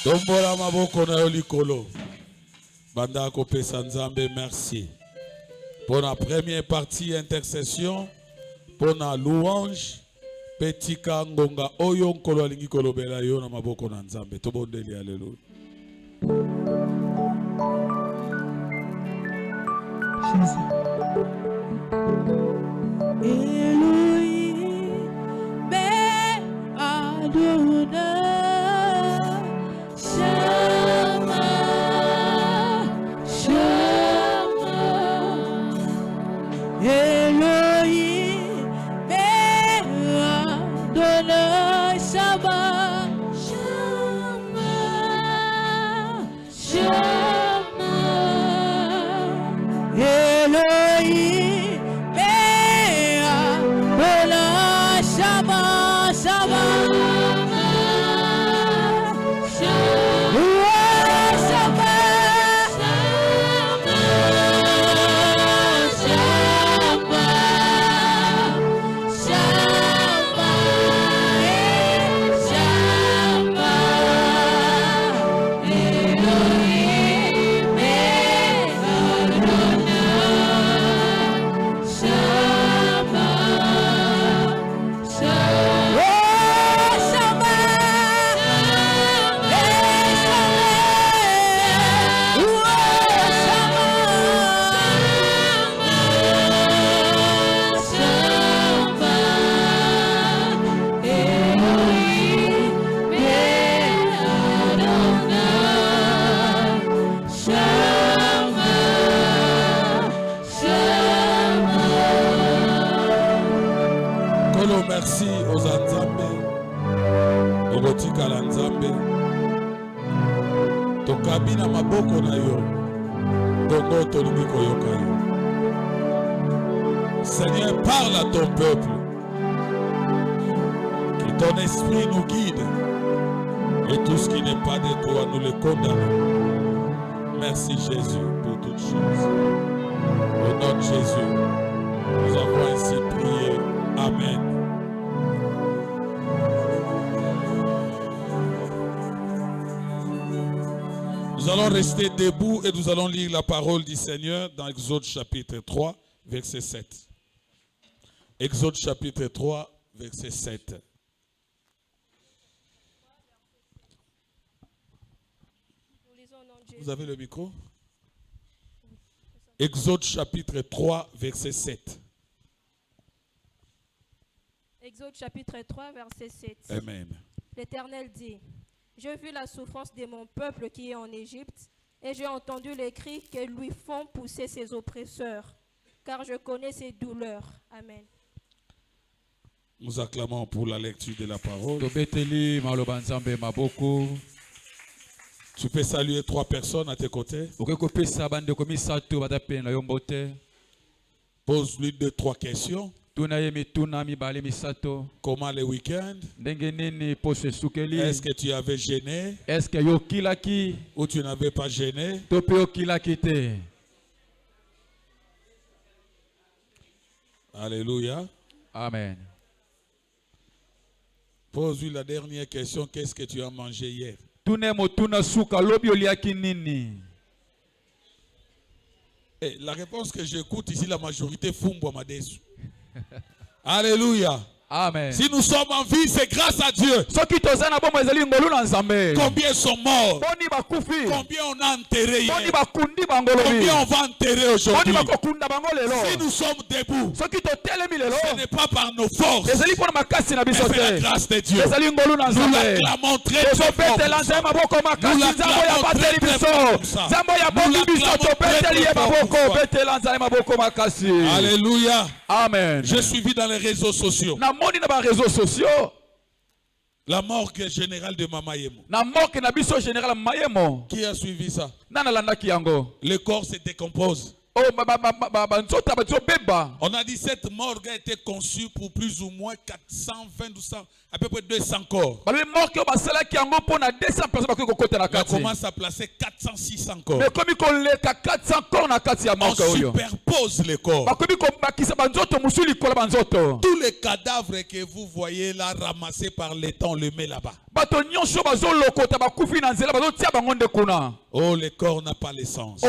Tombola maboko na yo likolo. Banda kopesa Nzambe, merci. Pour la première partie intercession, pour la louange, petit kangonga oyo nkolo alingi kolobela yo na maboko na Nzambe. Tobondeli, alléluia. Elohim, Adonai. Merci aux Nzambe, aux botika la Nzambe. Tokabina maboko na yo, tongo tolingi koyoka yo. Seigneur, parle à ton peuple, que ton esprit nous guide, et tout ce qui n'est pas de toi, nous le condamnons. Merci Jésus pour toutes choses. Au nom de Jésus, nous avons ainsi prié. Amen. Nous allons rester debout et nous allons lire la parole du Seigneur dans Exode chapitre 3, verset 7. Exode chapitre 3, verset 7. Vous avez le micro? Exode chapitre 3, verset 7. Exode chapitre 3, verset 7. Amen. L'Éternel dit: j'ai vu la souffrance de mon peuple qui est en Égypte, et j'ai entendu les cris que lui font pousser ses oppresseurs, car je connais ses douleurs. Amen. Nous acclamons pour la lecture de la parole. Tu peux saluer 3 personnes à tes côtés. Pose-lui 2-3 questions. Comment le week-end? Est-ce que tu avais gêné? Ou tu n'avais pas gêné? Alléluia. Amen. Pose-lui la dernière question. Qu'est-ce que tu as mangé hier? Et la réponse que j'écoute ici, la majorité fumbo madesu. Alléluia. Amen. Si nous sommes en vie, c'est grâce à Dieu. Combien sont morts? Combien on a enterré hier? Combien on va enterrer aujourd'hui? Si nous sommes debout, ce n'est pas par nos forces, mais c'est la grâce de Dieu. Nous l'acclamons très fort. Nous l'acclamons très fort. Alléluia. Amen. J'ai suivi dans les réseaux sociaux la mort générale de Mama Yemo. Qui a suivi ça? Le corps se décompose. On a dit cette morgue a été conçue pour plus ou moins 420, 200, à peu près 200 corps. On commence à placer 400, 600 corps. On superpose les corps. Tous les cadavres que vous voyez là ramassés par les temps, on les met là-bas. Oh, le corps n'a pas l'essence. Tu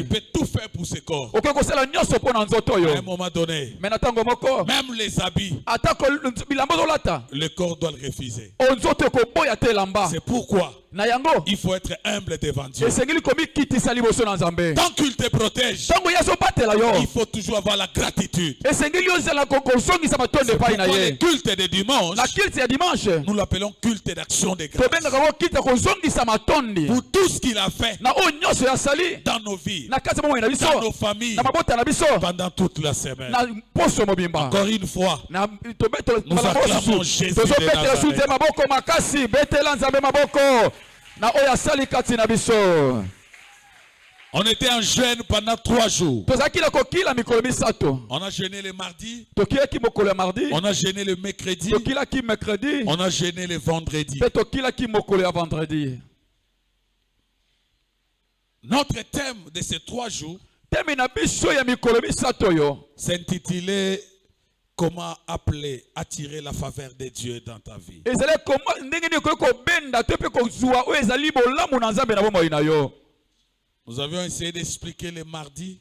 peux tout faire pour ce corps. À un moment donné, même les habits, le corps doit le refuser. C'est pourquoi il faut être humble devant Dieu. Tant qu'il te protège, il faut toujours avoir la gratitude. C'est pourquoi le culte de dimanche, nous l'appelons culte d'action de grâce. Pour tout ce qu'il a fait dans nos vies, dans nos familles, pendant toute la semaine. Encore une fois, nous acclamons Jésus de Nazareth. On était en jeûne pendant 3 jours. On a jeûné le mardi. On a jeûné le mercredi. On a jeûné le vendredi. Notre thème de ces 3 jours s'intitulait comment attirer la faveur de Dieu dans ta vie. Nous avions essayé d'expliquer le mardi.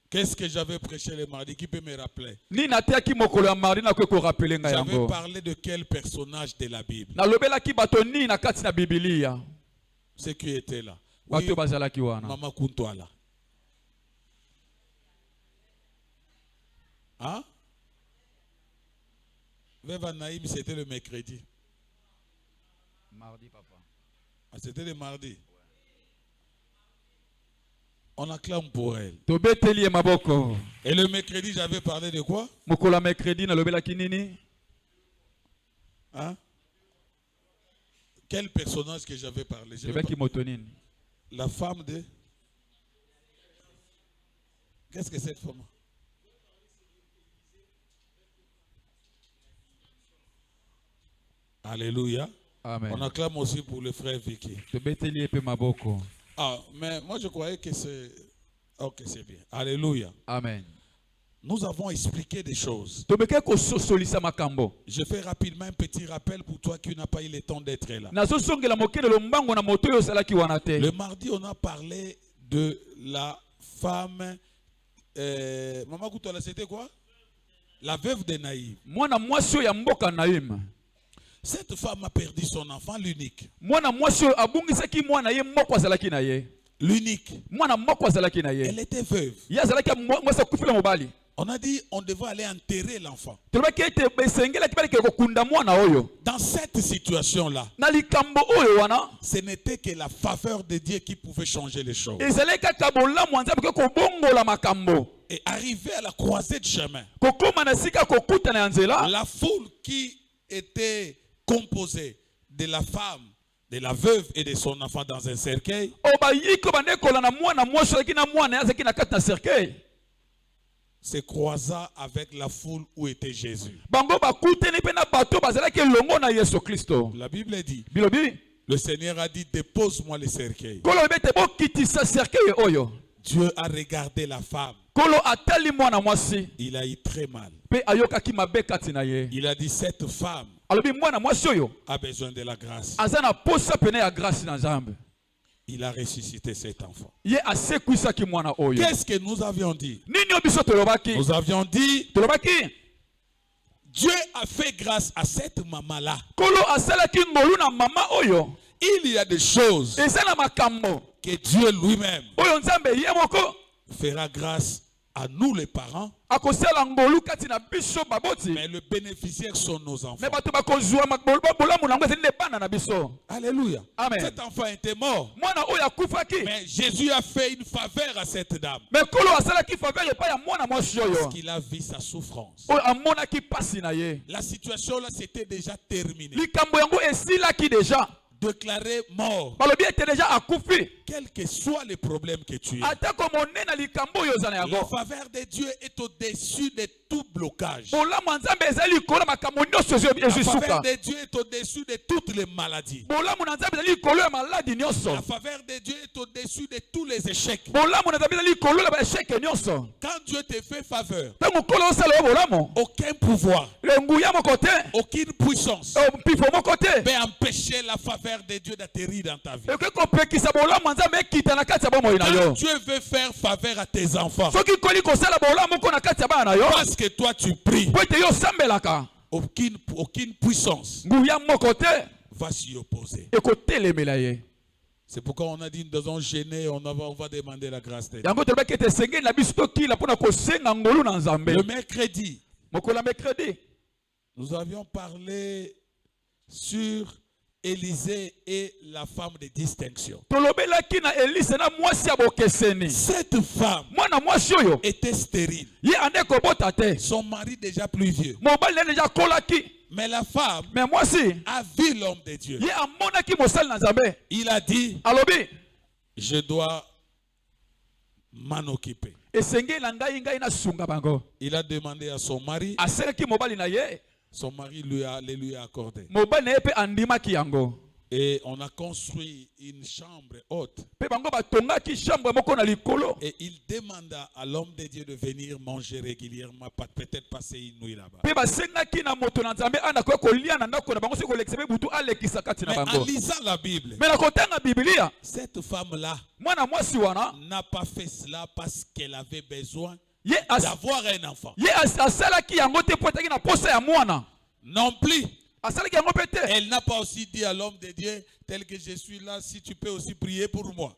Qu'est-ce que j'avais prêché le mardi? Qui peut me rappeler? J'avais parlé de quel personnage de la Bible? Ceux qui étaient là. Oui, Maman Kuntwala. Hein? Veva Naïm, c'était le mercredi. Mardi, papa. Ah, c'était le mardi. Ouais. On acclame pour elle. Et le mercredi, j'avais parlé de quoi? Hein? Quel personnage que j'avais parlé? La femme de... Qu'est-ce que cette femme? Alléluia. Amen. On acclame aussi pour le frère Vicky. Ah, mais moi je croyais que c'est... Ok, c'est bien. Alléluia. Amen. Nous avons expliqué des choses. Je fais rapidement un petit rappel pour toi qui n'a pas eu le temps d'être là. Le mardi, on a parlé de la femme... Maman Koutola, c'était quoi? La veuve de Naïm. Cette femme a perdu son enfant, l'unique. L'unique. Elle était veuve. On a dit on devait aller enterrer l'enfant. Dans cette situation-là, ce n'était que la faveur de Dieu qui pouvait changer les choses. Et arrivé à la croisée de chemin, la foule qui était composée de la femme, de la veuve et de son enfant dans un cercueil se croisa avec la foule où était Jésus. La Bible dit, le Seigneur a dit, dépose-moi le cercueil. Dieu a regardé la femme. Il a eu très mal. Il a dit cette femme a besoin de la grâce. Il a ressuscité cet enfant. Qu'est-ce que nous avions dit? Nous avions dit Dieu a fait grâce à cette maman-là. Il y a des choses que Dieu lui-même fera grâce à nous les parents, mais le bénéficiaire sont nos enfants. Alléluia. Amen. Cet enfant était mort, mais Jésus a fait une faveur à cette dame parce qu'il a vu sa souffrance. La situation là c'était déjà terminée, déclaré mort. Quel que soit le problème que tu as, la faveur de Dieu est au-dessus de tout blocage. La faveur de Dieu est au-dessus de toutes les maladies. La faveur de Dieu est au-dessus de tous les échecs. Quand Dieu te fait faveur, aucun pouvoir, aucune puissance peut empêcher la faveur de Dieu d'atterrir dans ta vie. Quand Dieu veut faire faveur à tes enfants, parce que toi tu pries, aucune puissance va s'y opposer. C'est pourquoi on a dit nous devons gêner, on va demander la grâce de Dieu. Le mercredi, nous avions parlé sur Élisée et la femme de distinction. Cette femme était stérile. Son mari déjà plus vieux. Mais la femme a vu l'homme de Dieu. Il a dit, je dois m'en occuper. Il a demandé à son mari. Son mari lui a accordé. Et on a construit une chambre haute. Et il demanda à l'homme de Dieu de venir manger régulièrement, peut-être passer une nuit là-bas. Mais en lisant la Bible, cette femme-là n'a pas fait cela parce qu'elle avait besoin d'avoir un enfant. Non plus. Elle n'a pas aussi dit à l'homme de Dieu, tel que je suis là, si tu peux aussi prier pour moi.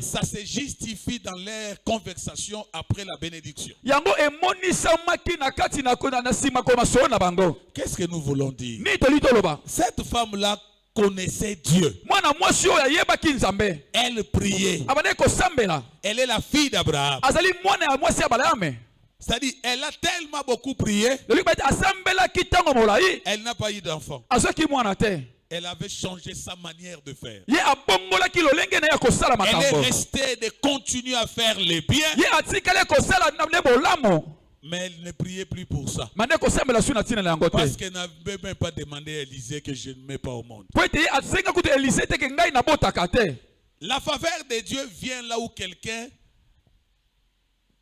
Ça se justifie dans leur conversation après la bénédiction. Qu'est-ce que nous voulons dire? Cette femme-là connaissait Dieu. Elle priait. Elle est la fille d'Abraham. C'est-à-dire, elle a tellement beaucoup prié, elle n'a pas eu d'enfant. Elle avait changé sa manière de faire. Elle est restée de continuer à faire les biens, mais elle ne priait plus pour ça. Parce qu'elle n'avait même pas demandé à Élisée que je ne mets pas au monde. La faveur de Dieu vient là où quelqu'un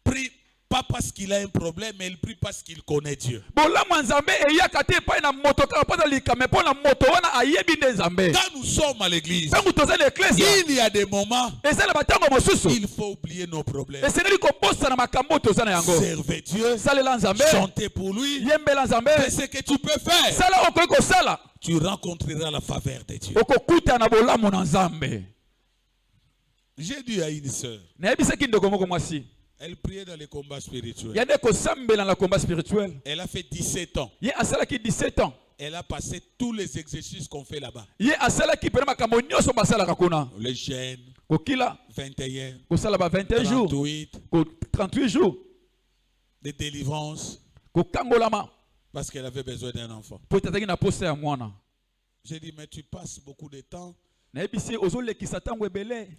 prie. Pas parce qu'il a un problème, mais il prie parce qu'il connaît Dieu. Quand nous sommes à l'église, il y a des moments où il faut oublier nos problèmes. Servez Dieu, chantez pour lui, fais ce que tu peux faire. Tu rencontreras la faveur de Dieu. J'ai dit à une sœur, elle priait dans les combats spirituels. Elle a fait 17 ans. Elle a passé tous les exercices qu'on fait là-bas. Le jeûne, 21, 38 jours de délivrance, parce qu'elle avait besoin d'un enfant. J'ai dit, mais tu passes beaucoup de temps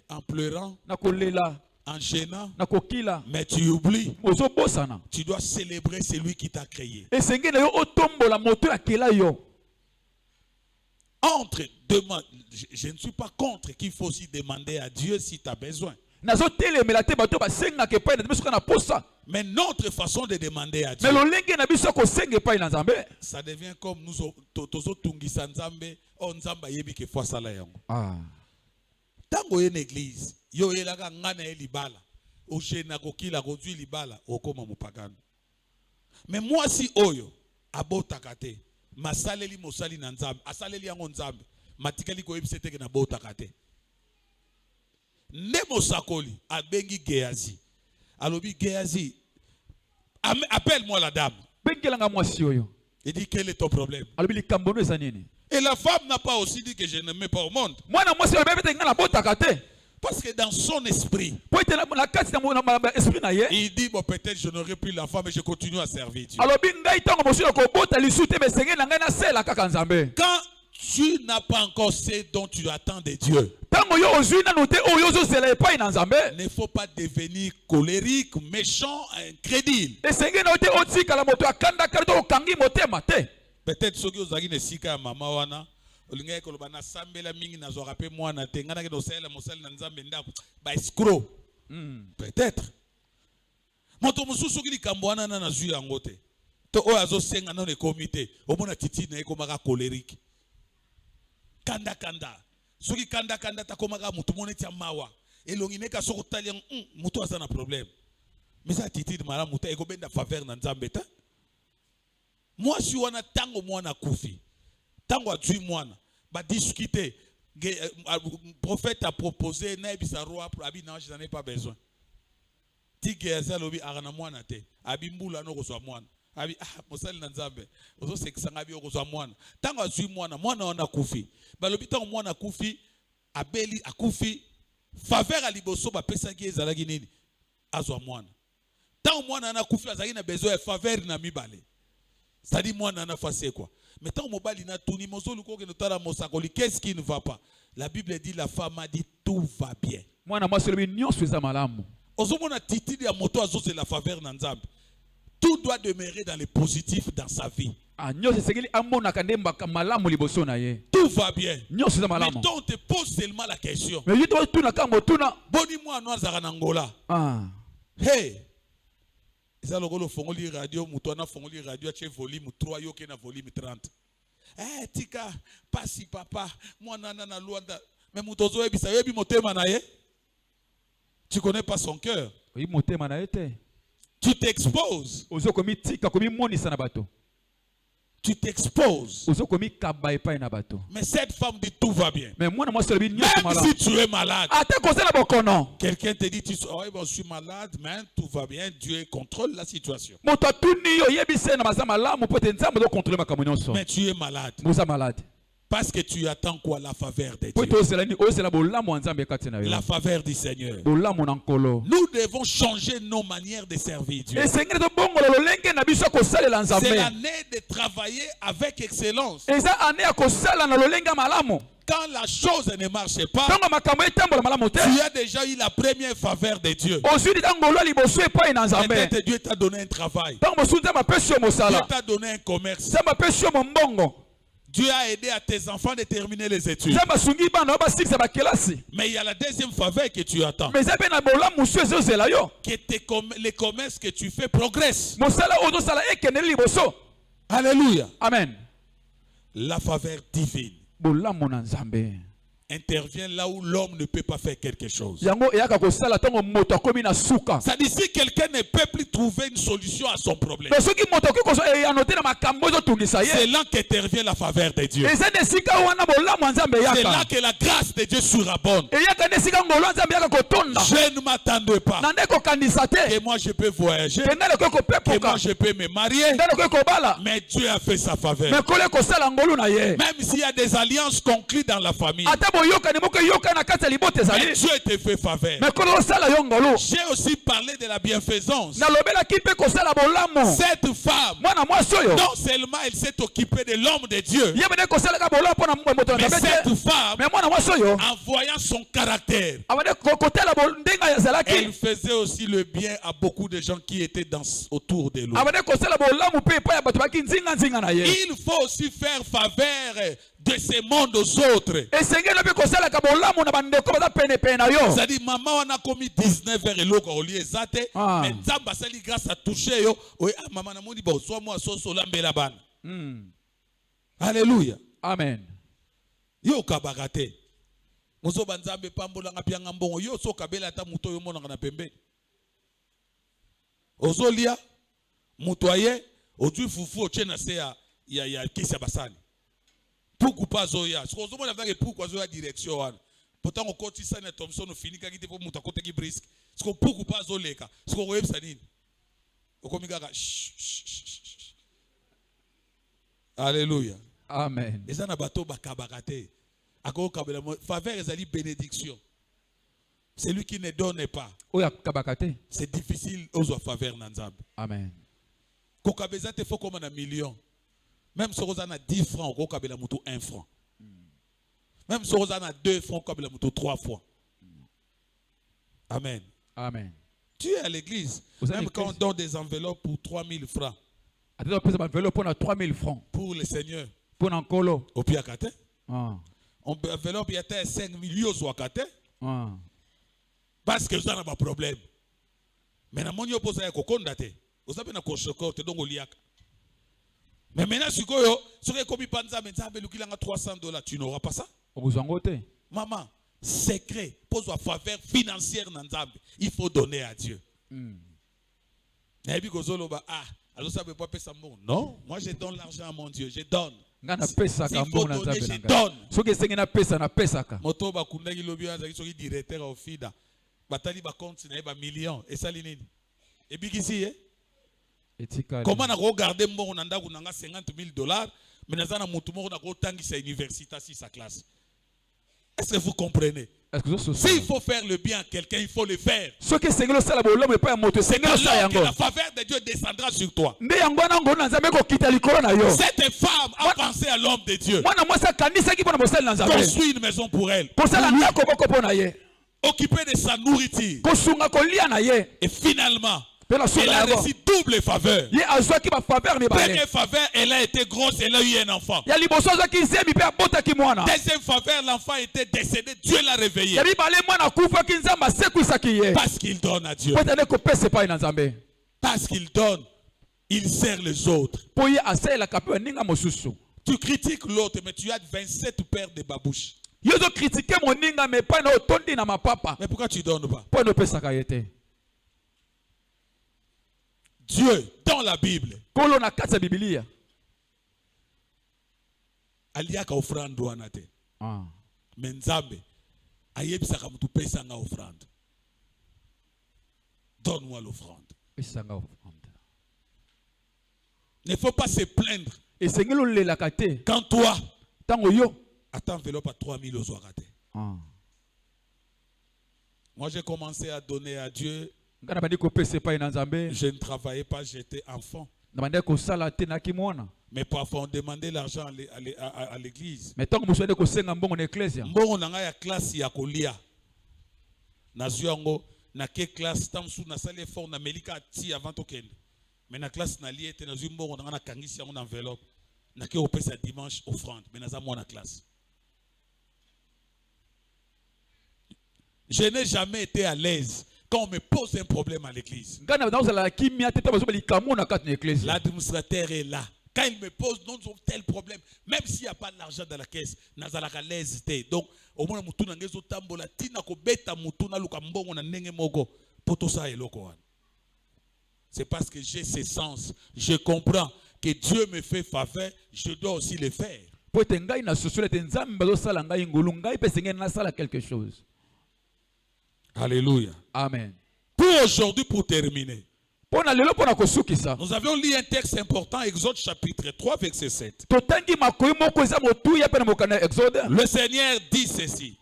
en pleurant, en gênant, mais tu oublies. Tu dois célébrer celui qui t'a créé. Je ne suis pas contre qu'il faut aussi demander à Dieu si tu as besoin. Mais notre façon de demander à Dieu, ça devient comme nous tozo tungisa nzambe o nzamba yebi ke fois sala yango. Tango une église, yo elaka ngana elibala, o jena ko kila ko dwi libala, o koma mupagano. Mais moi si oyo abotaka te, masaleli mosali na nzambe, asaleli yango nzambe, matikali ko yebisete ke na botaka te. Nde mosakoli abengi Gehazi. Alobi Gehazi, appelle-moi la dame. Il dit quel est ton problème? Et la femme n'a pas aussi dit que je n'aimais pas au monde. Parce que dans son esprit, il dit bon, peut-être je n'aurai plus la femme mais je continue à servir Dieu. Quand tu n'as pas encore ce dont tu attends de Dieu, ne faut pas devenir colérique, méchant, incrédule. Peut-être ceux qui ont dit que maman wana olinga ekoloba na sambela mingi na zorape mwana te ngana ke do sala mosala na nzambe ndako ba escroc. Peut-être moto mususu ki likambo wana na zwi yango te to o azo senga na le comité omona titi na ekomaka colérique kanda soki kanda ta komaka mutu moneti mawa elongi neka soko talia mutu asa na problème mais ça titi de mala mutu ekobenda faveur na nzambe ta. Moi, si on a tango mwana kufi, tango a tué mwana, ba discuter, prophète a proposé, naibisa roi pour abi non, je n'en ai pas besoin. Ti Gehazi lobi arana mwana te, abi mbula no kozwa mwana, abi mosali na nzambe, ozo sekisanga abi kozwa mwana. Tango a tué mwana wana kufi, ba lobi tango mwana kufi, abeli akufi, faveur a liboso ba pesa ki ezalaki nini, azwa mwana. Tango mwana na kufi azaki na besoin faveur na mibale. Ça dit moi nana face quoi. Mais tant mobali na tuni mozolu ko ke notala mosakoli, qu'est-ce qui ne va pas? La Bible dit la femme a dit tout va bien. Moi na moselu nyonso eza malamu. Ozomona titi ya moto azo c'est la faveur na nzambe. Tout doit demeurer dans le positif dans sa vie. Tout va bien. Mais on te pose seulement la question. Boni moi no azara na Angola. Hey. Ça le fongoli radio mutona fongoli radio chez volume 3 yoke na volume 30. Tika pasi papa moi nana na Luanda mais mutozo ebisa yebi motema na ye. Tu connais pas son cœur. Oui motema na ete. Tu t'exposes. Ozokomi tika komi monisa na bato. Tu t'exposes. Mais cette femme dit tout va bien. Même si tu es malade. Quelqu'un te dit je suis malade, mais tout va bien. Dieu contrôle la situation. Mais tu es malade. Parce que tu attends quoi? La faveur de Dieu. La faveur du Seigneur. Nous devons changer nos manières de servir Dieu. C'est l'année de travailler avec excellence. Quand la chose ne marche pas, tu as déjà eu la première faveur de Dieu. Peut-être Dieu t'a donné un travail. Dieu t'a donné un commerce. Dieu a aidé à tes enfants de terminer les études. Mais il y a la deuxième faveur que tu attends. Que les commerces que tu fais progressent. Alléluia. Amen. La faveur divine intervient là où l'homme ne peut pas faire quelque chose. Ça dit si quelqu'un ne peut plus trouver une solution à son problème, c'est là qu'intervient la faveur de Dieu. C'est là que la grâce de Dieu surabonde. Je ne m'attendais pas que moi je peux voyager, que moi je peux me marier, mais Dieu a fait sa faveur. Même s'il y a des alliances conclues dans la famille, mais Dieu te fait faveur. J'ai aussi parlé de la bienfaisance. Cette femme, non seulement elle s'est occupée de l'homme de Dieu, mais cette femme, en voyant son caractère, elle faisait aussi le bien à beaucoup de gens qui étaient autour de lui. Il faut aussi faire faveur de ce monde aux autres. C'est-à-dire, maman, on a commis 19 heures et l'eau au lieu zate. Mais Nzamba sali grâce à toucher yo. Oui, maman n'a pas dit bon, soit moi, soit solambe la ban. Alléluia. Amen. Yo kabarate. Mozo banzambe pambola ngapianga mbongo. Yo so kabela ata muto yo mona na pembe. Ozolia, mutoye, odu fufu ochena se ya kisa basani. Pourquoi pas Zoya? Ce qu'on se demande avec pourquoi Zoya direction wana. Pourtant on continue ça na Thompson on finit kaki te pour muta côté qui brisque. Ce qu'on pourquoi pas Zoleka? Ce qu'on web ça nini? Okomiga ka. Alléluia. Amen. Et ça na bateau bakabarate. Ako kabela faveur ezali bénédiction. C'est lui qui ne donne pas. Oya kabakate. C'est difficile aux faveur na Nzambe. Amen. Ko kabeza te faut comme un million. Même si on a 10 francs, on a 1 franc. Même si on a 2 francs, on a 3 fois. Amen. Amen. Tu es à l'église. Même quand on donne des enveloppes pour 3000 francs. Pour 3000 francs. Pour le Seigneur. Pour un colo. Au pied à Kate. On enveloppe il y a 5 millions sur Kate. Parce que vous avez un problème. Mais na monyo posa ya kokondate. Vous avez un koshoko te donc oliaka. Mais maintenant, si tu as commis panza, mais tu as $300, tu n'auras pas ça. Maman, secret, pose une faveur financière dans Nzambe. Il faut donner à Dieu. Non, moi je donne l'argent à mon Dieu, je donne. S'il faut donner, je donne. Moto bakunda kilobi azaki soki directeur au FIDA. Batali ba compte na ba millions et ça linini. Et bigisi comment on regarder mon nanda kunanga $50,000 mais nazana mutu moko na ko tangisa université si sa classe. Est-ce que vous comprenez? S'il faut faire le bien à quelqu'un, il faut le faire. C'est que la faveur de Dieu descendra sur toi. Cette femme a pensé à l'homme de Dieu. Construire une maison pour elle. Occuper de sa nourriture. Et finalement, elle a reçu double faveur. Première faveur, elle a été grosse, elle a eu un enfant. Deuxième faveur, l'enfant était décédé, Dieu l'a réveillé. Parce qu'il donne à Dieu. Parce qu'il donne, il sert les autres. Tu critiques l'autre, mais tu as 27 paires de babouches. Mais pourquoi tu ne donnes pas? Dieu, dans la Bible, aliaka offrande wana te. Mais Nzambe ayebisaka mutu pesanga offrande. Donne-moi l'offrande. Ne faut pas se plaindre. Quand toi, à t'enveloppe à 3000 euros. Moi j'ai commencé à donner à Dieu. Je ne travaillais pas, j'étais enfant. Mais parfois on demandait l'argent à l'église. Mbongo nanga ya classe ya kolia. Nazuango na ke classe tamsu na sale fort na melika ti avant tokende. Mais na classe na lié te nazu mbongo nanga na kangisi en enveloppe. Na ke opesa dimanche offrande, mais naza moi na classe. Je n'ai jamais été à l'aise quand on me pose un problème à l'église. L'administrateur est là. Quand il me pose tel problème, même s'il n'y a pas d'argent dans la caisse, nazalaka l'aise. Donc, au moins, c'est parce que j'ai ce sens. Je comprends que Dieu me fait faveur, je dois aussi le faire. Alléluia. Amen. Pour aujourd'hui, pour terminer, nous avions lu un texte important, Exode chapitre 3, verset 7. Le Seigneur dit ceci.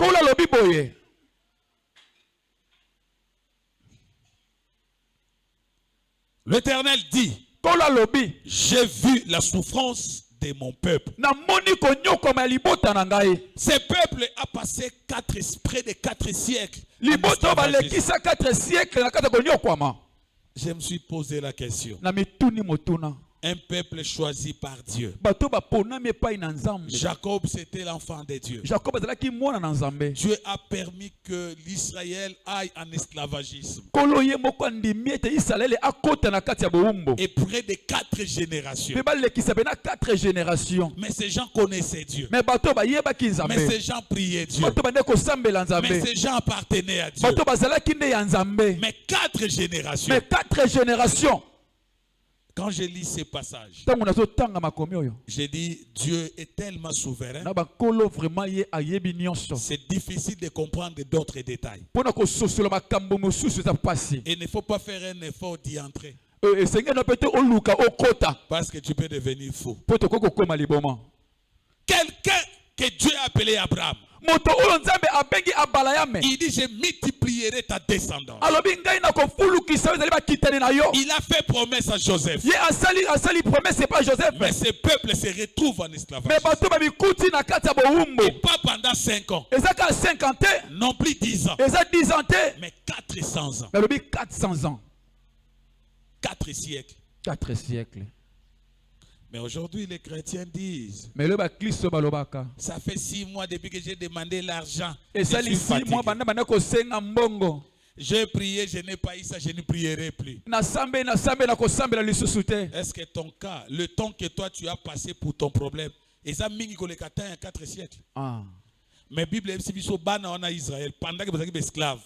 L'Éternel dit, j'ai vu la souffrance de mon peuple. Ce peuple a passé près de 4 siècles. Je me suis posé la question. Un peuple choisi par Dieu. bato baponami epai na Nzambe. Jacob, c'était l'enfant de Dieu. Jacob azalaki mwana na Nzambe. Dieu a permis que l'Israël aille en esclavagisme. Kolo ye moko andimi ete Israele akota na kati ya bowumbu. Et près de 4 générations. Pe balekisa bena 4 générations. Mais ces gens connaissaient Dieu. Mais bato bayebaki Nzambe. Mais ces gens priaient Dieu. Bato bande kosambela Nzambe. Mais ces gens appartenaient à Dieu. Bato bazalaki nde ya Nzambe. Mais 4 générations. Mais 4 générations. Quand je lis ces passages, Tango nazo tanga makomi oyo. j'ai dit Dieu est tellement souverain. Na bakolo vraiment ye ayebi nyonso. C'est difficile de comprendre d'autres détails. Pona ko sosola makambo mosusu za pasi. Et il ne faut pas faire un effort d'y entrer. Seigneur na pete oluka okota. Parce que tu peux devenir fou. Poto koko koma liboma. Quelqu'un que Dieu a appelé Abraham. Moto oyo Nzambe abengi abalayame. Il dit je multiplierai ta descendance. Alobi ngai na kofulukisa ezali bakitani na yo. Il a fait promesse à Joseph. Ye asali promesse c'est pas Joseph. Mais ce peuple se retrouve en Mais esclavage. bato babikuti na kati ya bowumbu. Et pas pendant 5 ans. Ezaka 50 ans. Non plus 10 ans. Eza 10 ans te. Mais 400 ans. Alobi 400 ans. 4 siècles. 4 siècles. Mais aujourd'hui, les chrétiens disent, Mais le baklisto balobaka. ça fait 6 mois depuis que j'ai demandé l'argent. Je Ezali suis 6 fatigué. mois banda ko senga mbongo. J'ai prié, je n'ai pas eu ça, je ne prierai plus. Na sambe na kosambela lisusu te. Est-ce que ton cas, le temps que toi tu as passé pour ton problème, et ça mingi ko le katin à 4 siècles. Ah. Mais Bible est biso bana en Israël pendant que vous êtes esclaves.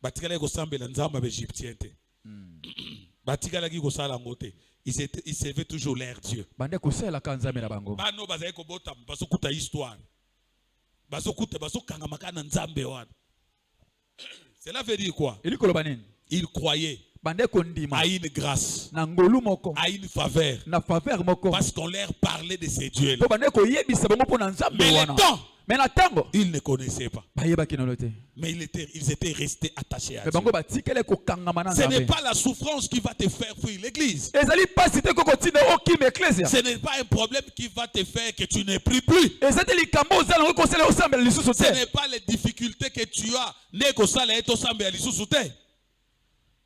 Batikala ko sambela nzamba égyptien te. Batikala ki ko sala ngote. Ils servaient toujours leur Dieu. Bande kosela kanzambe na bango. Bano bazali ko bota baso kuta histoire. Baso kuta baso kanga makana nzambe wana. Cela veut dire quoi? Eli koloba nini? Ils croyaient Bande kondima. à une grâce, Na ngolu moko. à une faveur, Na faveur moko. parce qu'on leur parlait de ces dieux-là. Po bande ko yebisa bango po na Nzambe Mais wana. le temps, Mais na tango. ils ne connaissaient pas. Bayebaki na lote. Mais ils étaient restés attachés à Mais Dieu. bango batikele ko kangama na Ce n'est Nzambe. pas la souffrance qui va te faire fuir l'église. Ezali pasi te koko tina okim ecclesia. Ce n'est pas un problème qui va te faire que tu ne pries plus. Ezali likambo ozala ngo kosela osambela lisusu Ce te. n'est pas les difficultés que tu as.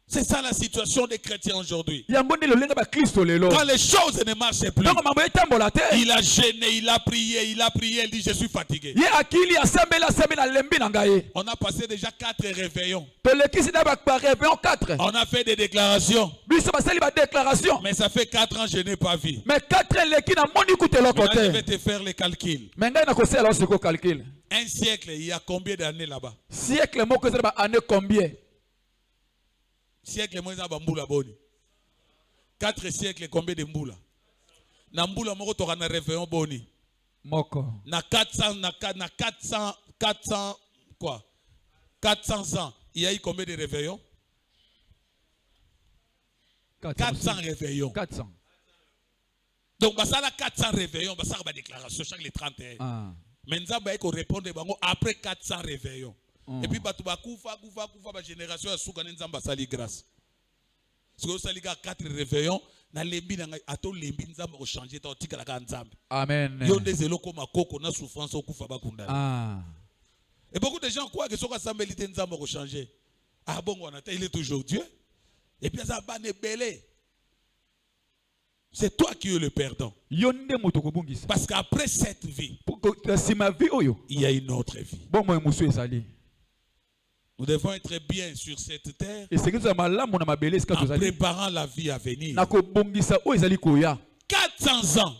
C'est ça la situation des chrétiens aujourd'hui. Yango ndi lolenga ba Kristo lelo. Quand les choses ne marchent plus, Tango mambo etambola te. il a gêné, il a prié, il dit je suis fatigué. Ye akili asambela na lembi na ngai. On a passé déjà 4 réveillons. Tolekisi na ba réveillon 4. On a fait des déclarations. Biso basali ba déclaration. Mais ça fait 4 ans que je n'ai pas vu. Mais 4 leki na moni kutelo Maintenant, je kote. vais te faire les calculs. Mais ngai na kosela osiko calcul. Un siècle, il y a combien d'années là-bas? Siècle moko ezali ba année combien? Siècle, moi, il y a Mbula Boni. 4 siècles, combien de Mbula? Na Mbula, moi, tu as un réveillon Boni. Moko. Na 400, quoi? 400 ans. Il y a eu combien de réveillons? 400 réveillons. 400. Donc, bah, ça, là, 400 réveillons, bah, ça, va déclaration chaque les 31. Ah. Mais nous avons répondre après 400 réveillons. Et puis, bah, tu vas koufa, ma génération, à Sougan, Nzamba, sali grâce. Si vous avez 4 réveillons, na lembi na ato lembi nzamba ko changer ta otika la nzamba. Amen. Yo ndezelo ko makoko na souffrance okufa bakunda. Ah. Et beaucoup de gens croient que soka sambelité nzamba ko changer. Ah bon, il est toujours Dieu. Et puis ça va belé. C'est toi qui es le perdant. Yonde moto kobungisa. Parce qu'après cette vie, Si ma vie oyo. il y a une autre vie. Bon moi musu ezali. Nous devons être bien sur cette terre Et c'est que ça malamu na mabele ska en tozali. préparant la vie à venir. Na ko bongisa o ezali koya. 400 ans.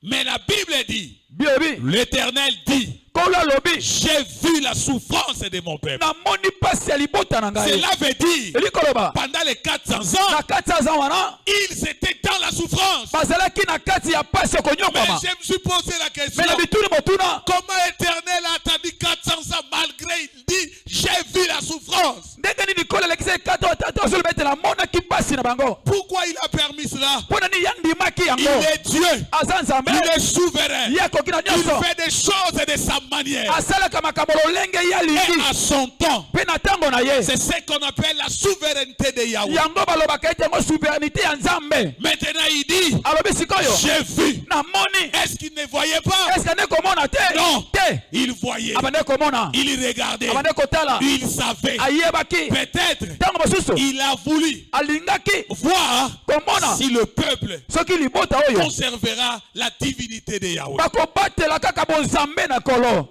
Mais la Bible dit, Biebi. l'Éternel dit, Kola lobi. j'ai vu la souffrance de mon peuple. Na moni pasi ya libota na ngai. Cela veut dire, Eli koloba. pendant les 400 ans, Na 400 ans wana. ils étaient dans la souffrance. Bazalaki na kati ya pasi Mais konyokama. je me suis posé la question, Mais na bituni motuna. comment Éternel a attendu 400 ans malgré il dit, j'ai vu la souffrance. Ndenge nini kola lekise 4 ozolo betela mona ki pasi na bango. Pourquoi il a permis cela? Pona ni yandimaki Il yango. est Dieu. Aza Nzambe. Il est souverain. Ye kokina Il nyonso. fait des choses de sa manière Asalaka makambo lolenge ya et lingi. à son temps. Pe na tango na ye. C'est ce qu'on appelle la souveraineté de Yahweh. Yango balobaka ete yango souveraineté ya Nzambe. Maintenant il dit, Alobi sikoyo. j'ai vu. Na moni. Est-ce qu'il ne voyait pas? Est-ce que ne komona te? Non. Te. il voyait, abandaki komona, il regardait, abandaki kotala, il savait. ayebaki, Peut-être ntango mosusu il a voulu alingaki voir komona si le peuple soki libota oyo conservera la divinité de Yahweh. bakobatela kaka bonzambe na kolo.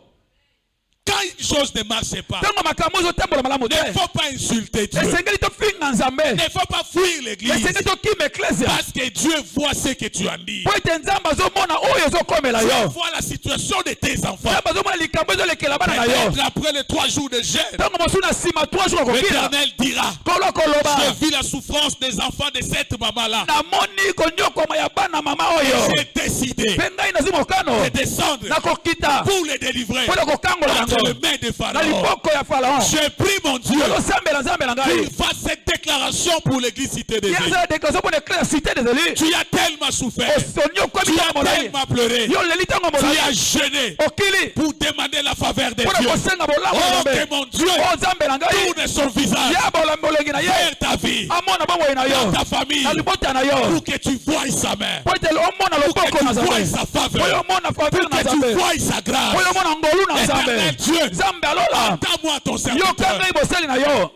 Quand une chose ne marche pas, Ntango makambo ezotambola malamu te, il ne faut pas insulter Dieu. esengeli tofinga nzambe, Il ne faut pas fuir l'église. esengeli tokima eklesia, Parce que Dieu voit ce que tu en dis. po ete nzambe azomona oyo ezokomela Dieu yo, voit la situation de tes enfants. nzambe azomona likambo ezolekela bana na yo. Peut-être après les 3 jours de jeûne, Ntango mosu na nsima 3 jours akokila, l'Éternel dira, kolo koloba, je vis la souffrance des enfants de cette maman-là. namoni konyokoma ya bana mama oyo, J'ai décidé mpe ngai nazwi mokano de descendre nakokita pour les délivrer mpo na kokangola entre les yango mains de na Pharaon. liboko ya Faraon. Je prie mon Dieu Ozosambela nzambe na ngai, qu'il fasse cette déclaration pour l'église cité des ye Églises. azala déclaration mpo na eklesia cité des Églises. Tu as tellement souffert. Onyokomi Tu as ntango molai, tellement pleuré. yo leli ntango Tu molai, as jeûné okili pour demander la faveur de mpo na Dieu. kosenga bolamu na Oh, nzambe. que mon Dieu O nzambe na ngai tourne son visage yabola molongi na ye, vers ta vie, amona bomoi na yo, ta famille, na libota na yo, pour que tu voies sa main, po ete omona pour que loboko na tu voies nzambe, sa po faveur, omona faveur na que tu nzambe, voies sa po grâce. omona ngolu na Éternel nzambe. Dieu, Nzambe alola attends-moi ton yo serviteur. kangai boseli na yo,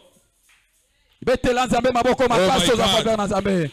betela nzambe maboko makasi oza God. faveur na nzambe.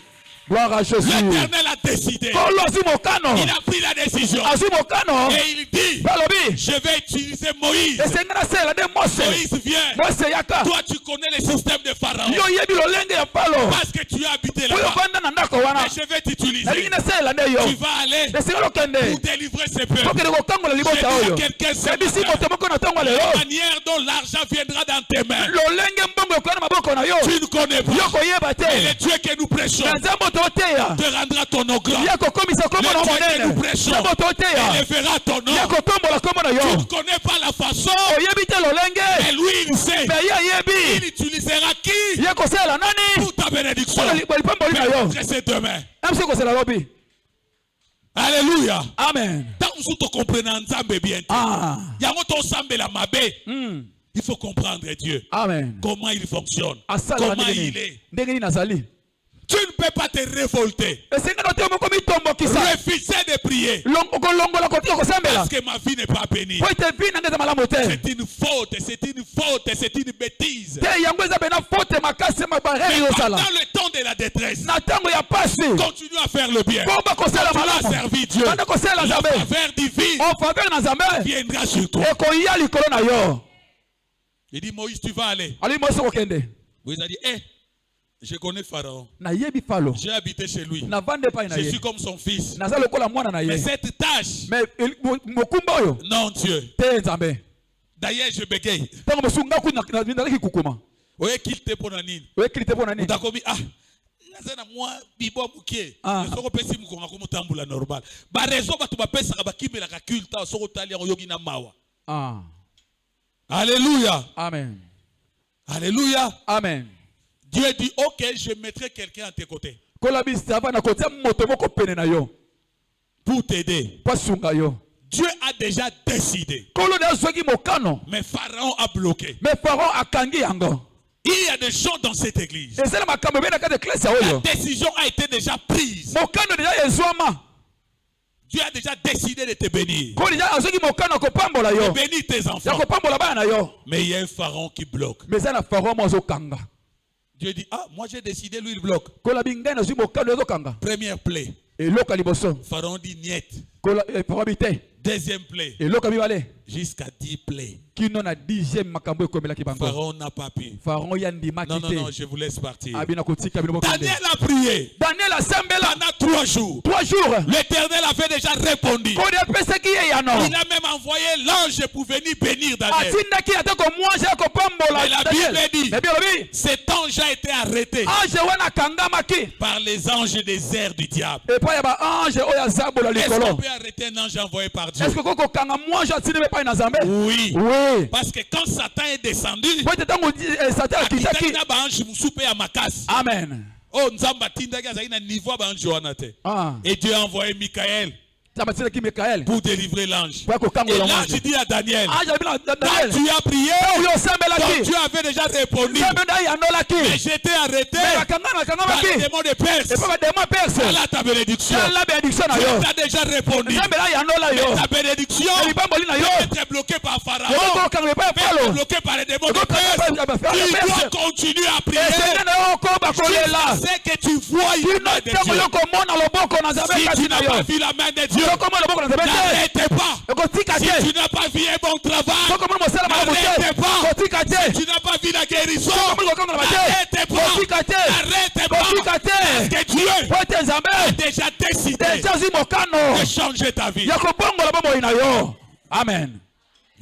Gloire à Jésus. L'Éternel a décidé. Kolo azwi mokano, Il a pris la décision. azwi mokano, Et il dit, balobi je vais utiliser Moïse. esengi nasela nde Mose. Moïse vient. Mose yaka, Toi, tu connais le système de Pharaon. yo yebi lolenge ya Falo, Parce que tu as habité po yo là-bas. vanda na ndako wana, Mais je vais t'utiliser. nalingi nasela nde yo, Tu vas aller esengi lokende pour délivrer ces peuples. okende kokangola libota Je dis à oyo. quelqu'un ce Ebisi matin, moto moko na ntango la lelo, manière dont l'argent viendra dans tes mains, lolenge mbongo ekoya na maboko na yo, tu ne connais yo pas. koyeba Et le te, Dieu que nous prêchons na nzambe ototeya te rendra ton nom grand. ya kokomisa kombo na Le Dieu que monene, nous prêchons nzambe ototeya élèvera ton nom. ya kokombola kombo na Tu yo, ne connais pas la façon, oyebi te lolenge, mais lui il sait. me ye ayebi Il utilisera qui ye kosala nani pour ta bénédiction. mpona lipamboli na yo, Fais ses deux mains. amisi kosala lobi. Alléluia. Amen. Tant que vous comprenez Nzambe bien, Ah. yango tosambela la mabe. Mm. Il faut comprendre Dieu. Amen. Comment il fonctionne. Asala Comment ndenge il nini? est. Ndenge nini nazali. Tu ne peux pas te révolter. Esenga na te moko mitombokisa. Refuser de prier. Kolongola kotika kosambela. Parce que ma vie n'est pas bénie. Po ete vi nanga eza malamu te. C'est une faute, c'est une faute, c'est une bêtise. Te yango eza bena faute makasi mabarere Mais yosala. pendant le temps de la détresse, Na ntango ya pasi. continue à faire le bien. Po bakosala Tu as malamu. servi Dieu. Banda kosala La nzambe. faveur divine O faveur na nzambe. viendra sur toi. Ekoya likolo na yo. Il dit, Moïse, tu vas aller. Ali Moïse kokende. Moïse a dit, je connais Pharaon. Na yebi Falo. J'ai habité chez lui. Na vande pa na Je ye. suis comme son fils. Naza lokola mwana na Mais ye. cette tâche, Mais mokumba oyo. non Dieu. Te nzambe. D'ailleurs, je bégaye. Tango mosunga ku na vindaki kukuma. Oye, qu'il te pour nini. Oye kilite pona nini? Utakomi, nazana moi bibo mukie. Ah. Soko pesi mukonga ko mutambula normal. Ba raison batu ba pesa ka bakimela ka culte soko tali ngo yogi na mawa. Ah. Alléluia. Amen. Alléluia. Amen. Dieu dit, ok, je mettrai quelqu'un à tes côtés Kolabi sava na kotia moto moko pene na yo. pour t'aider. Pasunga yo. Dieu a déjà décidé. Kolo de soki mokano. Mais Pharaon a bloqué. Mais Pharaon akangi yango. Il y a des gens dans cette église. Et c'est la makambo bena ka de classe La oyo. décision a été déjà prise. Mokano deja ezwama. Dieu a déjà décidé de te bénir. Ko deja azoki mokano ko pambola De yo. bénir tes Ya enfants. ko pambola bana yo. Mais il y a un Pharaon qui bloque. Mais ça na Pharaon mo zokanga. Dieu dit, moi j'ai décidé, lui il bloque. Kolabi ngai na zwi mokano zokanga. Première plaie. Et loka liboso. Pharaon dit niet. Kola Pharaon bite. Deuxième plaie. Et loka bibale. Jusqu'à 10 plaies. Kino na 10e makambo ekomela ki bango. Pharaon n'a pas pu. Pharaon yandi makite. Non, je vous laisse partir. Abina kotika bino bokande. Daniel a prié. Daniel asambela Pendant 3 jours. 3 jours. L'Éternel avait déjà répondu. Ko de pesa ki ye yano. Il a même envoyé l'ange pour venir bénir Daniel. Atindaki ata ko mwanje ko pambola Mais la Daniel. Bible dit, Mais bien lobi. cet ange a été arrêté Ange wana kangamaki. par les anges des airs du diable. Et pas yaba ange oya zabola Est-ce qu'on likolo. peut arrêter un ange envoyé par Dieu? Est-ce que koko kanga mwanje atindi pa na Nzambe? Oui. Oui. Parce que quand Satan est descendu, Peut-être tango Satan akitaki akitaki. na ba ange musupe ya makasi. Amen. Oh, Nzamba tindaki azali na niveau ba ange wana te. Ah. Et Dieu a envoyé Michael pour délivrer l'ange. Pour que Et l'ange dit à Daniel, quand tu as prié, donc tu avais déjà répondu. Mais j'étais arrêté par les démons de Perse. Voilà ta bénédiction. Tu as déjà répondu. Mais ta bénédiction peut être bloquée par Pharaon, peut être bloquée par les démons de Perse. Tu dois continuer à prier jusqu'à ce que tu vois une main de Dieu. Si tu n'as pas vu la main de Dieu, n'arrêtez pas. Si tu n'as pas vu un bon travail, n'arrêtez pas. Si tu n'as pas vu la guérison, n'arrêtez pas. N'arrêtez pas. Parce que Dieu a déjà décidé de changer ta vie. Amen.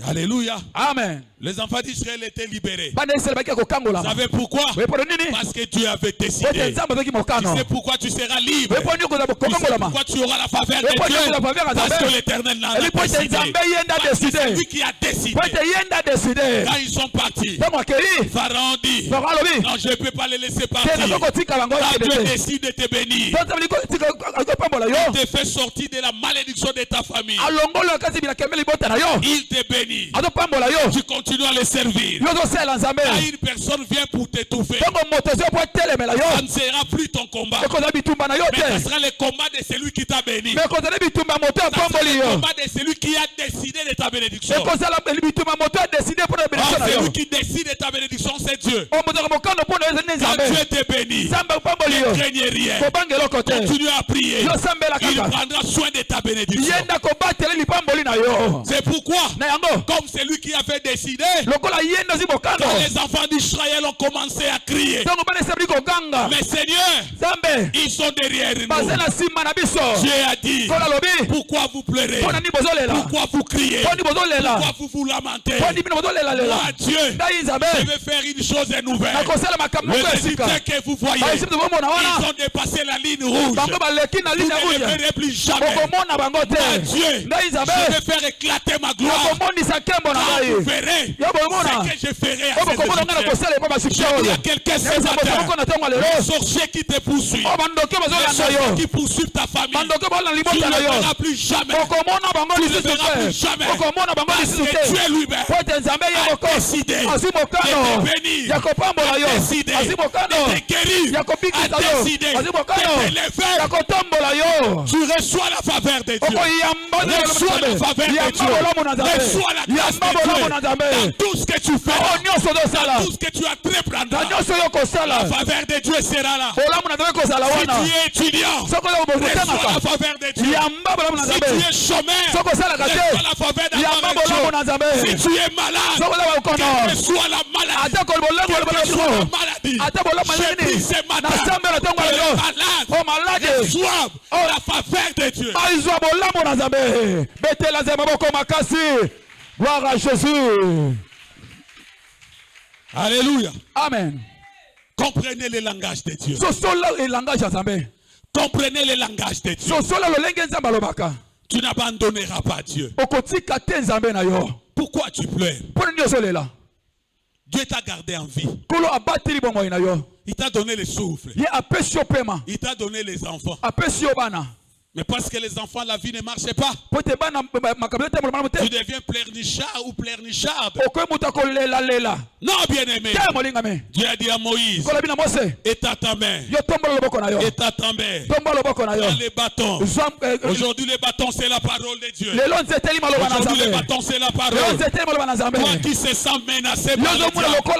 Alléluia. Amen. Les enfants d'Israël étaient libérés. Vous savez pourquoi? Parce que Dieu avait décidé. Tu sais pourquoi tu seras libre? Tu sais pourquoi tu auras la faveur de Dieu? Parce que l'Éternel n'a pas décidé. C'est lui qui a décidé. Quand ils sont partis, Pharaon dit, non, je ne peux pas les laisser partir. Quand Dieu décide de te bénir, il te fait sortir de la malédiction de ta famille. Il te bénit. Tu continues à les servir. Quand une personne vient pour t'étouffer, ça ne sera plus ton combat. Mais ce sera le combat de celui qui t'a béni. Ça sera le combat de celui qui a décidé de ta bénédiction. Celui qui décide de ta bénédiction, c'est Dieu. Quand Dieu te bénit, ne craignez rien. Continue à prier. Il prendra soin de ta bénédiction. C'est pourquoi, comme celui qui avait décidé, quand les enfants d'Israël ont commencé à crier, mais Seigneur, ils sont derrière nous. Dieu a dit, pourquoi vous pleurez? Pourquoi vous criez? Pourquoi vous vous lamentez? Moi, Dieu, je vais faire une chose nouvelle. Le résultat que vous voyez, ils ont dépassé la ligne rouge. Vous ne les verrez plus jamais. Moi, Dieu, je vais faire éclater ma gloire. Quand vous verrez ce que je ferai à ces Égyptiens. Il y a quelqu'un ce matin, les sorciers qui te poursuivent, les sorciers qui poursuivent ta famille, tu ne les verras plus jamais. Tu ne les verras plus jamais. Parce que Dieu lui-même a décidé de te bénir, a décidé de te guérir, a décidé de t'élever. Tu reçois la faveur de Dieu. Reçois la faveur de Dieu. Reçois la grâce de Dieu. Dans tout ce que tu fais, dans tout ce que tu entreprendras, la faveur de Dieu sera là. Si tu es étudiant, reçois la faveur de Dieu. Si tu es chômeur, reçois la faveur de Dieu. Si tu es malade, quelle que soit la maladie, je prie ce matin que les malades reçoivent la faveur de Dieu. Gloire à Jésus. Alléluia. Amen. Comprenez le langage de Dieu. Comprenez le langage de Dieu. Tu n'abandonneras pas Dieu. Pourquoi tu pleures? Dieu t'a gardé en vie. Il t'a donné le souffle. Il t'a donné les enfants. Mais parce que les enfants, la vie ne marche pas. Tu deviens pleurnichard ou pleurnicharde. Non, bien-aimé. Dieu a dit à Moïse, étends ta main. Étends ta main. Les bâtons. Aujourd'hui, les bâtons, c'est la parole de Dieu. Aujourd'hui, les bâtons, c'est la parole. Toi qui se sens menacé par le diable, toi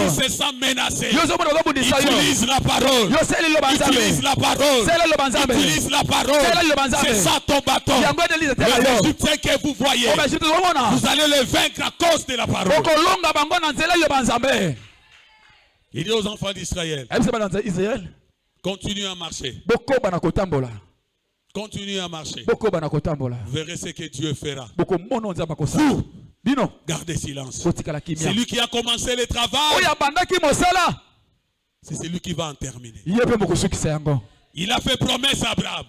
qui se sens menacé, utilise la parole. Utilise la parole. Utilise la parole. C'est ça ton bâton. Le résultat que vous voyez, vous allez le vaincre à cause de la parole. Il dit aux enfants d'Israël, continuez à marcher. Continuez à marcher. Vous verrez ce que Dieu fera. Vous, gardez silence. C'est lui qui a commencé le travail. C'est celui qui va en terminer. Il a fait promesse à Abraham.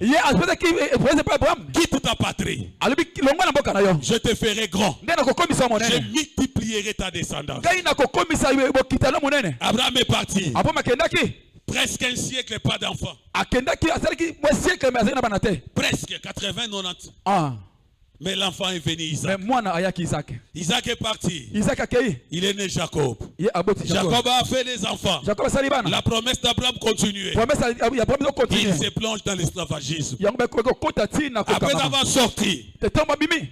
Quitte ta patrie. Je te ferai grand. Je multiplierai ta descendance. Abraham est parti. Presque un siècle, pas d'enfant. Akendaki asalaki mo siècle mais azali na bana te. Presque 80-90. Ah. Mais l'enfant est venu, Isaac. Mais mwana ayaki Isaac. Isaac est parti. Isaac akei. Il est né Jacob. Ye aboti Jacob. Jacob a fait des enfants. Jacob asali bana. La promesse d'Abraham continuait. Promesse ya promesse continue. Il se plonge dans l'esclavagisme. Yango be ko kota tina ko Après kama. avoir sorti, Te tomba bimi.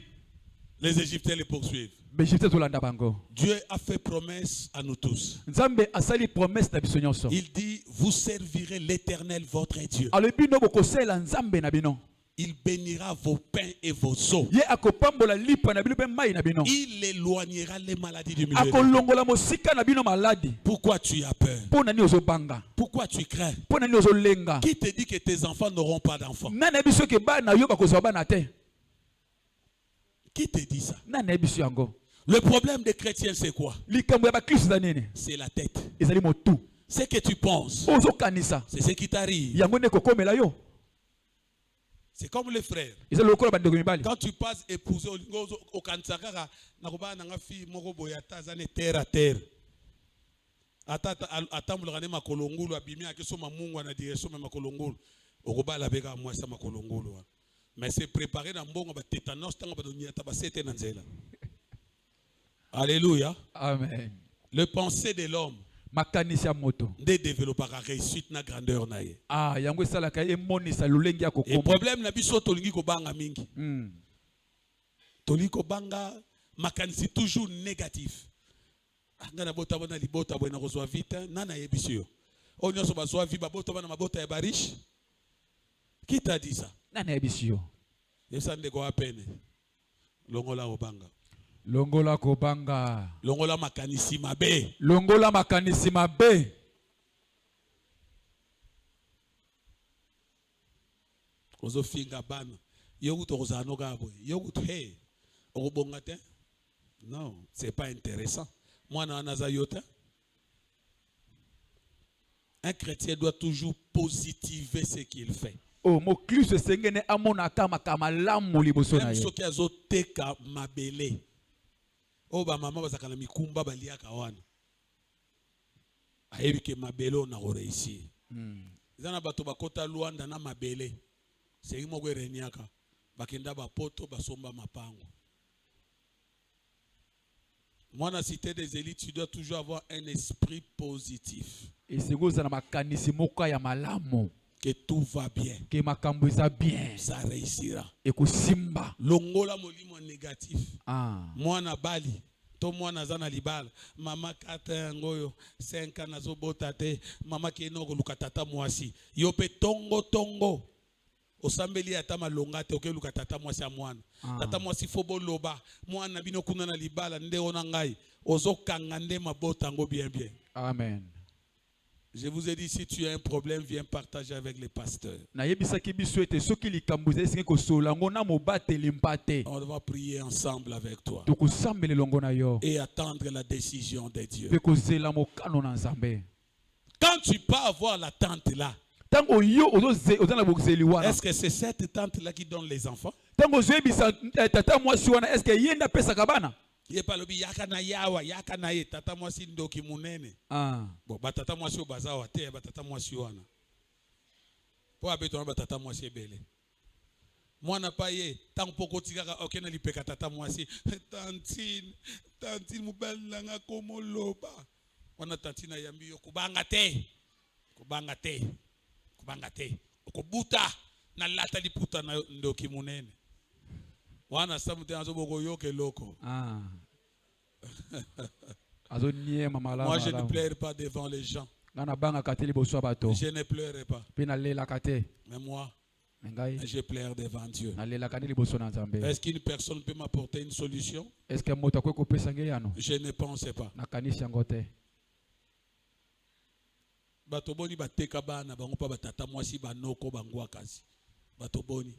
les Égyptiens les poursuivent. Bejite tolanda bango. Dieu a fait promesse à nous tous. Nzambe asali promesse na biso nyonso. Il dit, vous servirez l'Éternel votre Dieu. Alobi no bokosela Nzambe na bino. Il bénira vos pains et vos eaux. Ye akopambola lipa na bino pe mai na bino. Il éloignera les maladies du milieu. Akolongola mosika na bino maladi. Pourquoi tu as peur? Pona ni ozobanga. Pourquoi tu crains? Pona ni ozolenga. Qui te dit que tes enfants n'auront pas d'enfants? Nana biso ke bana yo bakozwa bana te. Qui te dit ça? Nana biso yango. Le problème des chrétiens, c'est quoi? Likambo ya ba Kristo za nini? C'est la tête. Ezali motu. Ce que tu penses, Ozokanisa. c'est ce qui t'arrive. Yango ne kokomela yo. C'est comme les frères. Ezali lokola bandeko mibali. Quand tu passes épouser au Kansakara, nakoba nanga fi moko boyata zane terre à terre. Atambula ne makolongulu abimi akesoma Mungu ana direction makolongulu. Okoba la beka moi sa makolongulu. Mais c'est préparé dans mbongo ba tétanos tanga ba donyata ba sete na nzela. Alléluia. Amen. Le pensée de l'homme Makanisi ya moto. de développer la réussite na grandeur na ye. Ah, yango esalaka ye monisa lulengi ya Et kokoma. problème na biso tolingi ko banga mingi. Tolingi ko banga makanisi toujours négatif. Ngana bota bona libota bona kozwa vite nana yebisi yo. O nyonso bazwa vi babota bana mabota ya bariche. Qui t'a dit ça? Nana yebisi yo. Yesa ndeko apene. Longola obanga. Longola kobanga. Longola makanisi mabe. Longola makanisi mabe. Kozo finga bana. Yogu to kozano gabo. Yogu to hey. Okobonga te? Non, c'est pas intéressant. Moi na nazayota. Un chrétien doit toujours positiver ce qu'il fait. Oh, mo Kristo sengene amona kama kama lamu liboso na Même ye. ceux qui azoteka mabele. Oh ba mama bazaka na mikumba baliaka wana. Ayebi ke mabele na ko réussir. Zana bato bakota Luanda na mabele. C'est mo gwe reniaka. Bakenda ba poto basomba mapango. Moi, dans la cité des élites, tu dois toujours avoir un esprit positif. Et c'est quoi ça na makanisi moka ya malamu. Que tout va bien. Que makambo eza bien. Ça réussira. Et kusimba. Longola molimo négatif. Ah. Moi na Bali. To moi na zana libala. Mama kata ngoyo 5 ans nazo botate. Mama ki enoko lukatata mwasi. Yo pe tongo. Osambeli ata malonga te oke lukatata mwasi ya mwana. Tata mwasi fobo loba. Mwana bino kuna na libala nde ona ngai. Ozo kanga nde mabota ngo bien. Amen. Je vous ai dit, si tu as un problème, viens partager avec les pasteurs. Na yebisaki biso ete soki likambo eza ko solango na mobateli mpate. On va prier ensemble avec toi. Tokusambele longo na yo. Et attendre la décision de Dieu. Pe kozela mokano na Nzambe. Quand tu peux avoir la tante là, Tango yo ozana bokzeli wana. est-ce que c'est cette tante là qui donne les enfants? Tango zebisa tata mwasi wana est-ce que yenda pesa kabana? Ye palobi yaka na yawa, yaka na ye tata mwasi ndoki munene. Ah. Bon, batata mwasi obazawa te, batata mwasi wana. Po abeto batata mwasi ebele. Mwana pa ye, tango poko tika okena lipeka tata mwasi. Tantine mubala nga komoloba. Wana tantina yambi yo kubanga te. Okobuta na lata liputa na ndoki munene. Wana samute azoboko yoke loko. Ah. Moi je ne pleure pas devant les gens. Je ne pleure pas. Mais moi, je pleure devant Dieu. Est-ce qu'une personne peut m'apporter une solution? Je ne pense pas. Batoboni bateka bana bango pa batata mwasi banoko bangwa kazi. Batoboni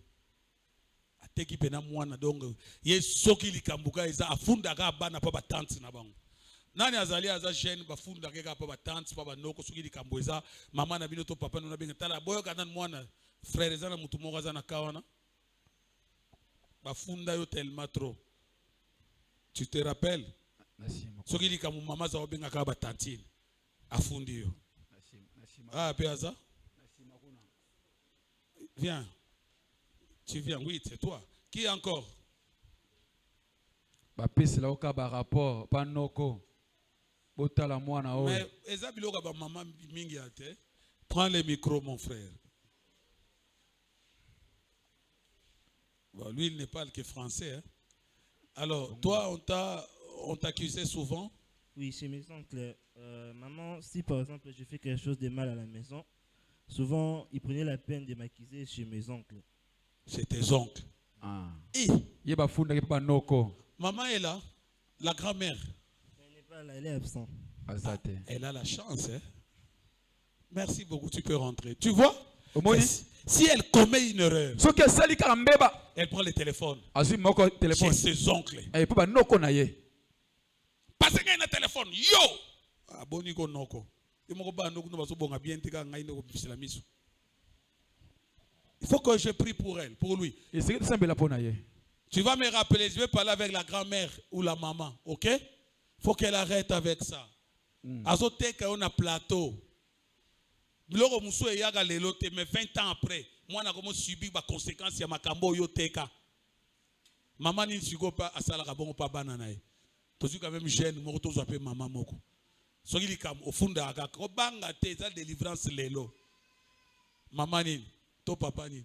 ateki pena mwana dongo ye soki likambuka eza afunda ka bana pa batante na bango. Nani azali aza jeune bafunda ka pa batante pa banoko soki likambo eza mama na bino to papa na benga tala boyo kana mwana frère eza na mutu moko aza na kawana. Bafunda yo tellement trop. Tu te rappelles? Soki likambo mama za obenga ka batantine afundi yo. Ah, Péaza. Viens. Tu viens, oui, c'est toi. Qui encore? Bapisi la oka ba rapport panoko. Botala mwana oyo. Mais Ezabiloga ba maman mingi ate. Prends le micro mon frère. Bon, lui il ne parle que français. Hein? Alors, toi on t'accusait souvent? Oui, chez mes oncles. Maman, si par exemple je fais quelque chose de mal à la maison, souvent ils prenaient la peine de m'accuser chez mes oncles. C'est tes oncles. Ah. Et Yeba funda ki panoko. maman est là, la grand-mère. Elle n'est pas là, elle est absente. Azate. Elle a la chance. Hein? Merci beaucoup, tu peux rentrer. Tu vois? Omoni? Si elle commet une erreur, So ke sali ka mbeba. elle prend le téléphone Azui moko chez téléphone. ses oncles. Eh po banoko na ye. Parce qu'il y a un téléphone. Yo! Ah, boni ko noko. Il faut que je prie pour elle, pour lui. Ese ke sambela pona ye. Tu vas me rappeler, je vais parler avec la grand-mère ou la maman, ok? Il faut qu'elle arrête avec ça. Azoteka on a plateau. Biloko musu eyaga lelo te, mais 20 ans après, moi na komo subi ba conséquences ya makambo yo teka. Maman ni siko pa asala ka bongo pa banana ye. Tozu quand même jeune, moko tozu appelle maman moko. Soki likam ofunda aka ko banga te za délivrance lelo. Maman ni to papa ni.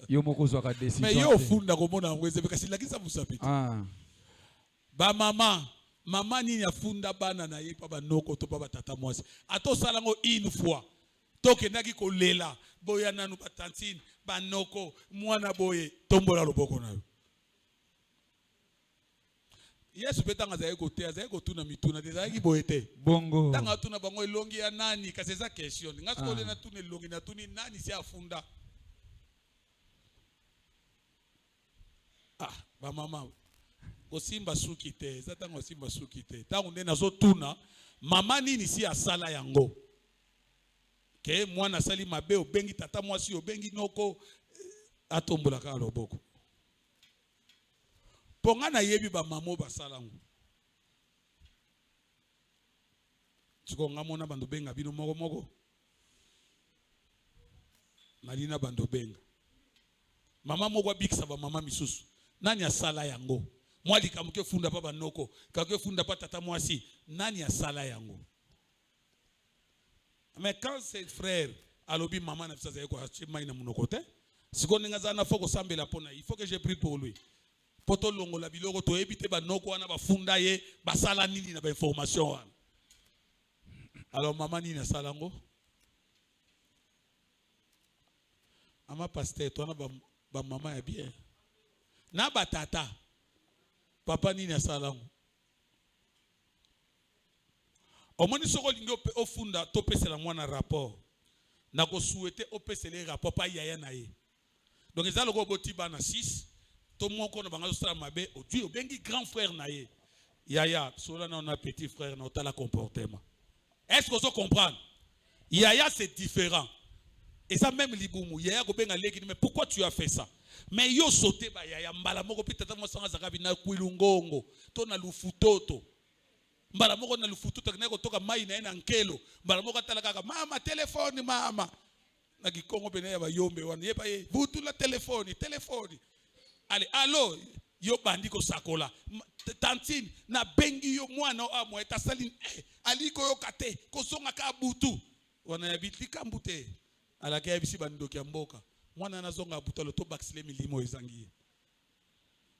Yo moko zwa ka décision. Mais yo ofunda ko mona ngweze kasi lakisa musapiti. Ah. Ba maman ni afunda bana na ye pa ba noko to pa ba tata mwasi. Ato salango une fois. Toke naki ko lela boya nanu ba tantine ba noko mwana boye tombola loboko na yo. Yesu petanga zaye ko te azaye ko tuna mituna dezaye boye te. Bongo. Tanga tuna bango elongi ya nani kasi eza question. Ngasko le na tuna elongi na tuni nani si afunda. Ah, ba mama osimba suki te, zatanga osimba suki te. Tango nde nazo tuna mama nini si asala yango. Ke mwana sali mabe obengi tata mwasi obengi noko atombola ka loboko. Ponga na yebi ba mamo basala ngo. Tiko ngamona bando benga bino moko moko. Malina bando benga. Mama moko abikisa ba mama misusu. Nani asala yango? Mwali kamuke funda pa banoko, kamuke funda pa tata mwasi. Nani asala yango? Mais quand ses frères alobi maman na fisa ko achema ina munokote, siko ninga na foko sambela pona, il faut que je prie pour lui. Poto longo la biloko to ebite banoko wana bafunda ye basala nini na ba information wana. Alors maman ni na salango? Ama pasteur to na ba maman ya bien. Na ba tata. Papa ni na salango? Omoni soko lingi ofunda to pesela mwana rapport. Na ko souhaiter opesele rapport pa yaya na ye. Donc ezalo ko boti bana 6 to moko na banga sala mabe odi obengi grand frère na ye. Yaya sola na on a petit frère na otala comportement. Est-ce que vous comprenez? Yaya c'est différent. Et ça même libumu yaya ko benga leki mais pourquoi tu as fait ça? Mais yo sauté ba yaya mbala moko pitata mo sanga zakabi na kwilungongo to na lufutoto. Mbala moko na lufutoto kaneko toka mai na nkelo. Mbala moko talaka mama téléphone mama. Na kikongo pene ya ba yombe wana yepa ye butu la téléphone. Allez allo yo bandiko sakola tantine na bengi yo mwana amo etasali aliko yo kate kozonga ka butu wana ya bitlika mbute alaka ya bisi bandoki ya mboka mwana nazonga butu to baksile milimo ezangi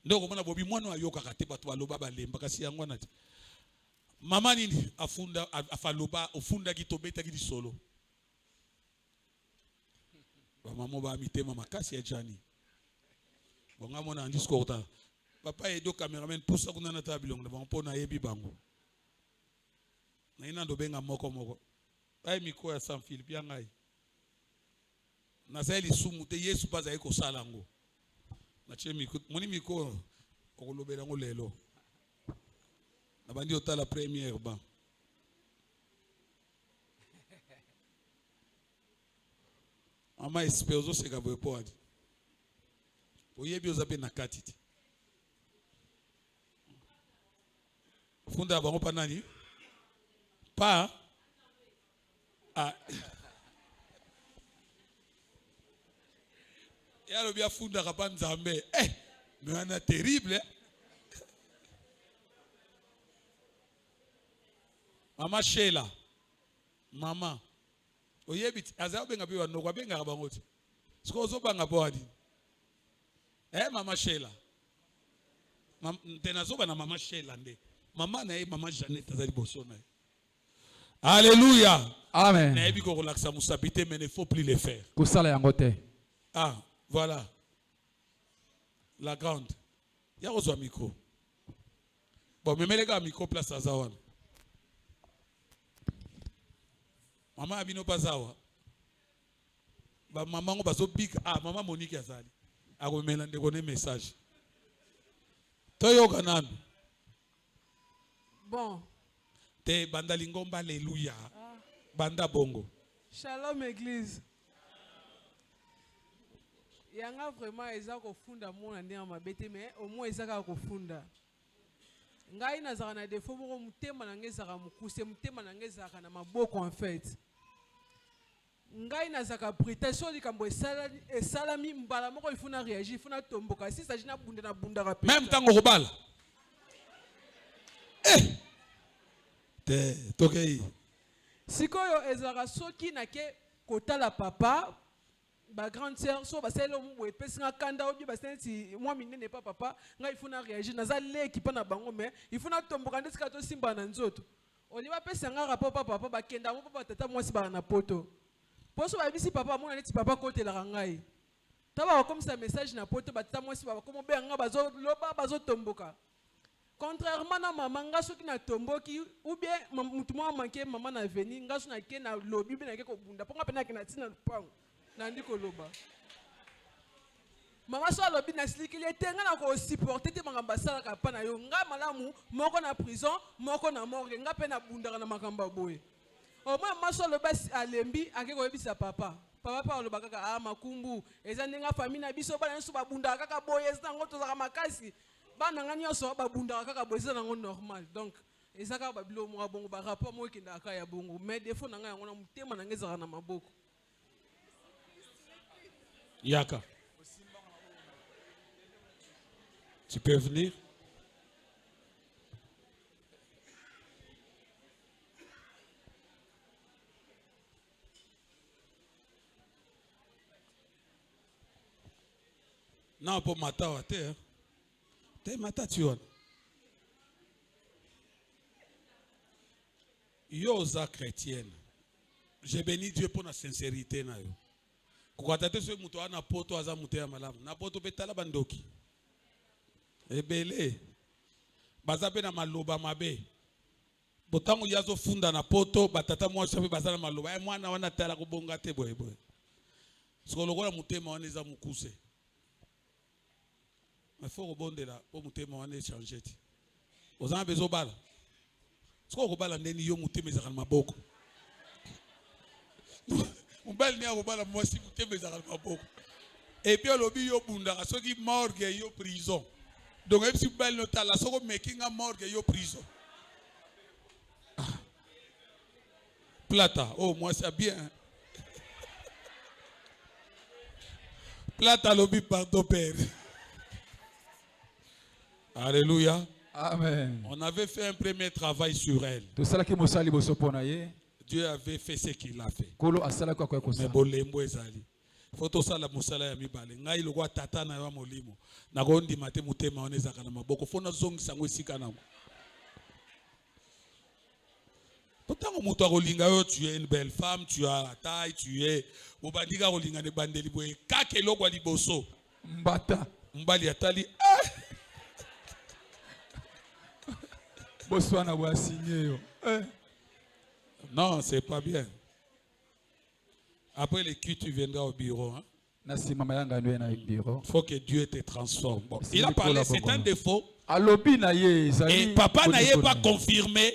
ndoko mwana bobi mwana ayoka kate batu baloba balemba kasi yango na mama nini afunda afaloba ofunda kitobeta ki solo ba mama ba mitema makasi ya jani bonga mona discours ta papa edo cameraman poussa kuna na tabilong na bango pona yebi bango na ina ndo benga moko ay miko ya San Philippe yangai na sali sumu te Yesu baza eko salango na che miko moni miko okolobela ngo lelo na bandi otala première ba ama espéroso se gabo podi oyebi ozape na katiti funda bango pa nani pa Ah. Et alors bien funda kapa nzambe. Mais on a terrible. Maman Sheila. Maman. Oyebit aza benga biwa no kwa benga kabangoti. Siko zo banga boadi. Maman Sheila. Tena zo bana Maman Sheila nde. Maman na Maman Jeannette azali boso na. Alléluia. Amen. Na ebi ko relaxa musabité mais il ne faut plus le faire. Kusala yango te. Ah, voilà. La grande. Il y a un micro. Bon, mais les gars, micro place à Zawan. Maman Abino Bazawa. Maman Bazo Big. Ah, maman Monique Azali. A remelande de message. Toyo Ganan. Bon. Te banda lingomba alléluia. Banda bongo. Shalom église. Yanga vraiment eza kofunda mona ndenge mabete mais au moins eza ka kofunda. Ngai nazaka na défaut moko mutema na ngezaka mukuse mutema na ngezaka na maboko en fait. Ngai nazaka prétention likambo esalami mbala moko ifuna réagir ifuna tomboka si ça jina bunda na bunda rapide. Même tango kobala. Te tokei. Sikoyo ezaka soki na ke kotala papa ba grande sœur so ba selo mu epesi nga kanda obi ba sensi moi minene pas papa nga ifuna réagir naza leki pa na bango mais ifuna tomboka ndesika to simba na nzoto oliba pesa nga rapport papa ba kenda mo papa tata moi si ba na poto poso ba bisi papa mo na neti papa kotela ngai taba comme ça message na poto ba tata moi si ba comme be nga bazo loba bazo tomboka contrairement na maman nga soki na tomboki ou bien mutu mo manqué maman na veni nga so na ke na lobi be na ke ko bunda ponga pena ke na tina lupango nandi koloba mama so alobi na silikili ete nga na ko supporter te makamba salaka pa na yo nga malamu moko na prison moko na morgue nga pe na bundaka na makamba boye au moins mama so alobi alembi ake koyebisa papa papa aloba kaka makumbu eza ndenga famille na biso bana nso babundaka kaka boye eza nango tozaka makasi bana nga nyonso babundaka kaka boye eza nango normal donc eza kaka babilo moko bongo ba rapport moko ekendaka ya bongo mais défaut na nga yango na mutema na nga ezaka na maboko. Yaka. Tu peux venir? Non, pour matin, te matin, tu vois. Yosa chrétienne. J'ai béni Dieu pour la sincérité. Kwa tate so muto ana poto aza muto ya malamu na poto betala bandoki ebele bazabe na maloba mabe botango yazo funda na poto batata mwa shabe bazana maloba mwana wana tala kubonga te boye boye siko lokola mutema wana eza mukuse mais faut rebondela po mutema wana changer ti ozana bezo bala siko ko bala ndeni yo mutema ezaka na maboko Mbali ni akobala mwasi muteme ezaka na maboko. Et puis olobi yo bundaka soki morgue yo prison. Donc ebisi mbali no tala soko making morgue yo prison. Plata, oh moi c'est bien. Plata lobi pardon père. Alléluia. Amen. On avait fait un premier travail sur elle. Tout ça qui mosali boso pona ye. Dieu avait fait ce qu'il a fait. Mais bolembo ezali. Foto sala musala ya mibale. Ngai lokwa tata na yo molimo. Na ko ndima te mutema onezaka na maboko. Fona zongisa ngo esika nango. Potango mutu akolinga yo tu es une belle femme, tu as la taille, tu es obandika kolinga ne bandeli boye. Kake lokwa liboso. Mbata. Mbali atali. Boswana wa signé yo. Non, c'est pas bien. Après les culs, tu viendras au bureau. Hein? Il faut que Dieu te transforme. Bon, il a parlé, c'est un défaut. Et papa n'a pas confirmé.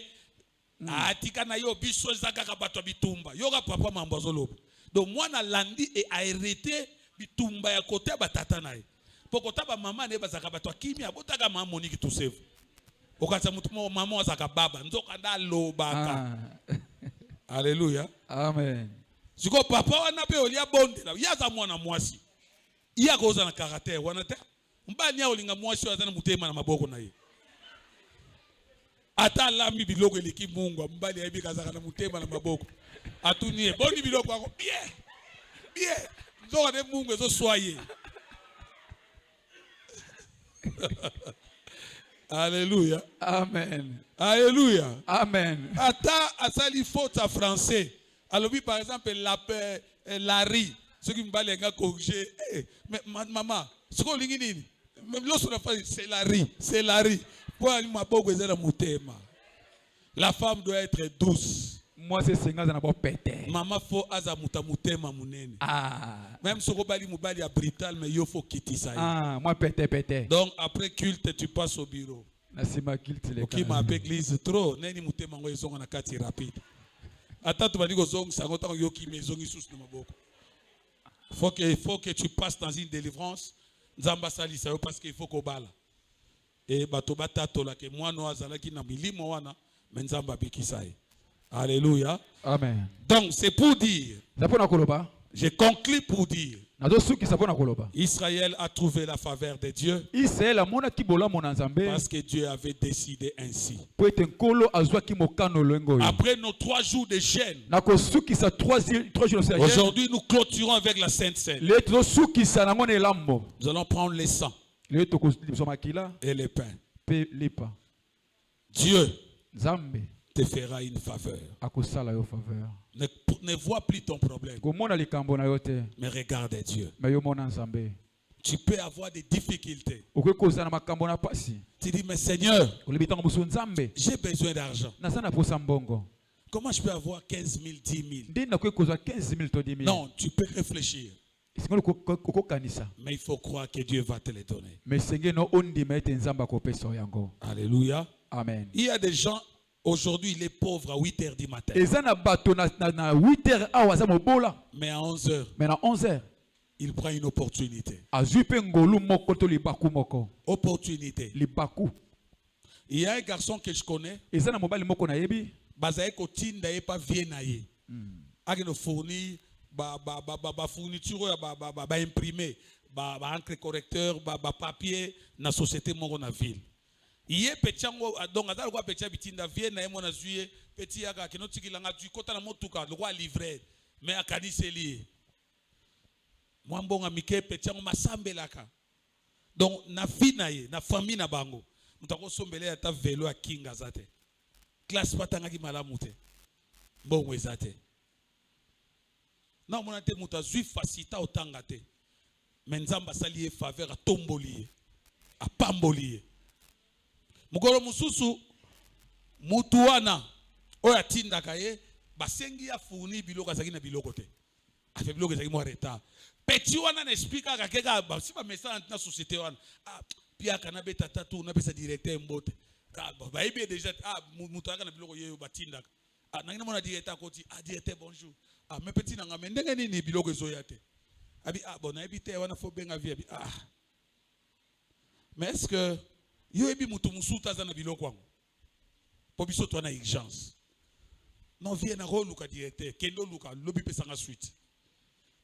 Donc moi, na landi et arrêté bitumba ya côté batata na. Pour que ta maman ne pas zakabato kimi abotaka maman Monique tout seul. Okasa mutumo maman azaka baba nzoka nda lobaka. Alléluia. Amen. Si ko papa wana pe olia bonde la yaza mwana mwasi. Iya koza na caractère wana te. Mbani ya olinga mwasi waza na mutema na maboko na ye. Ata lambi biloko eleki Mungu mbali ya kazaka na mutema na maboko. Atunie boni biloko ako bien. Bien. Nzoka de Mungu ezo soye. Alléluia. Amen. Alléluia. Amen. Ata asali faute en français. Alors oui, par exemple, la riz. Ce qui me parle, les corriger. Mais maman, ce qu'on dit, c'est la riz. C'est la riz. La femme doit être douce. Moi, c'est 5 ans, ça n'a pas pété. Maman, faut azamuta mutema munene. Ah. Même si on mubali a brutal, mais il faut quitter ça. Ah, moi, pété. Donc, après culte, tu passes au bureau. C'est ma culte. Qui m'a appelé l'église trop. Neni mutema ngo ezonga na kati rapide. Attends, tu vas dire que ça va yoki maison sous na maboko. Faut que tu passes dans une délivrance. Nzamba salisa parce qu'il faut qu'on bala. Et bato batato la ke moi no azala ki na milimo wana menzamba bikisai. Alléluia. Amen. Donc c'est pour dire. Je conclue pour dire. Israël a trouvé la faveur de Dieu parce que Dieu avait décidé ainsi. Après nos 3 jours de jeûne, aujourd'hui nous clôturons avec la Sainte Seine. Nous allons prendre le sang et le pain. Dieu te fera une faveur. Ne vois plus ton problème, mais regarde Dieu. Tu peux avoir des difficultés. Tu dis, mais Seigneur, j'ai besoin d'argent. Comment je peux avoir 15 000, 10 000? Non, tu peux réfléchir. Mais il faut croire que Dieu va te les donner. Alléluia. Amen. Il y a des gens, aujourd'hui, les pauvres à 8 h du matin. Mais à 11 h, il prend une opportunité. Opportunité. Il y a un garçon que je connais. Bazae kotinda e pa viennaye. Ageno fournir ba fourniture ba imprimer ba encre correcteur ba papier na société moko na ville. Iye petchango donc azala kwa petcha bitinda vienna e mona zuye petit yaka kinotikilanga du kota na motuka le roi livrer mais akaniseli. Mwambonga mike petchango masambelaka. Donc na vie na ye na famille na bango mutako sombele ata velo ya kinga zate. Classe patanga ki malamu te. Mbongo ezate. Na mona te muta zui facita otanga te. Menzamba sali faveur a tomboli a pamboli. Mukolo mususu mutu wana oya tinda kaye basengi ya fourni biloko azaki na biloko te. Afe biloko ezaki mo retard. Petit wana na explique ka keka ba si ba message na société wana. Ah pia kana beta tatu na pesa directeur mbote. Bah il déjà mutuaka na biloko yeyo batinda. Ah nangina mona directeur koti ah directeur bonjour. Ah mes petits nanga mendenge nini biloko ezoya te. Abi ah bon na ebite wana fo benga vie abi ah. Mais est-ce que yo ebi mutu musuta za na biloko wangu? Po biso to na urgence. Non vie na ro luka directeur kendo luka lobi pesa nga suite.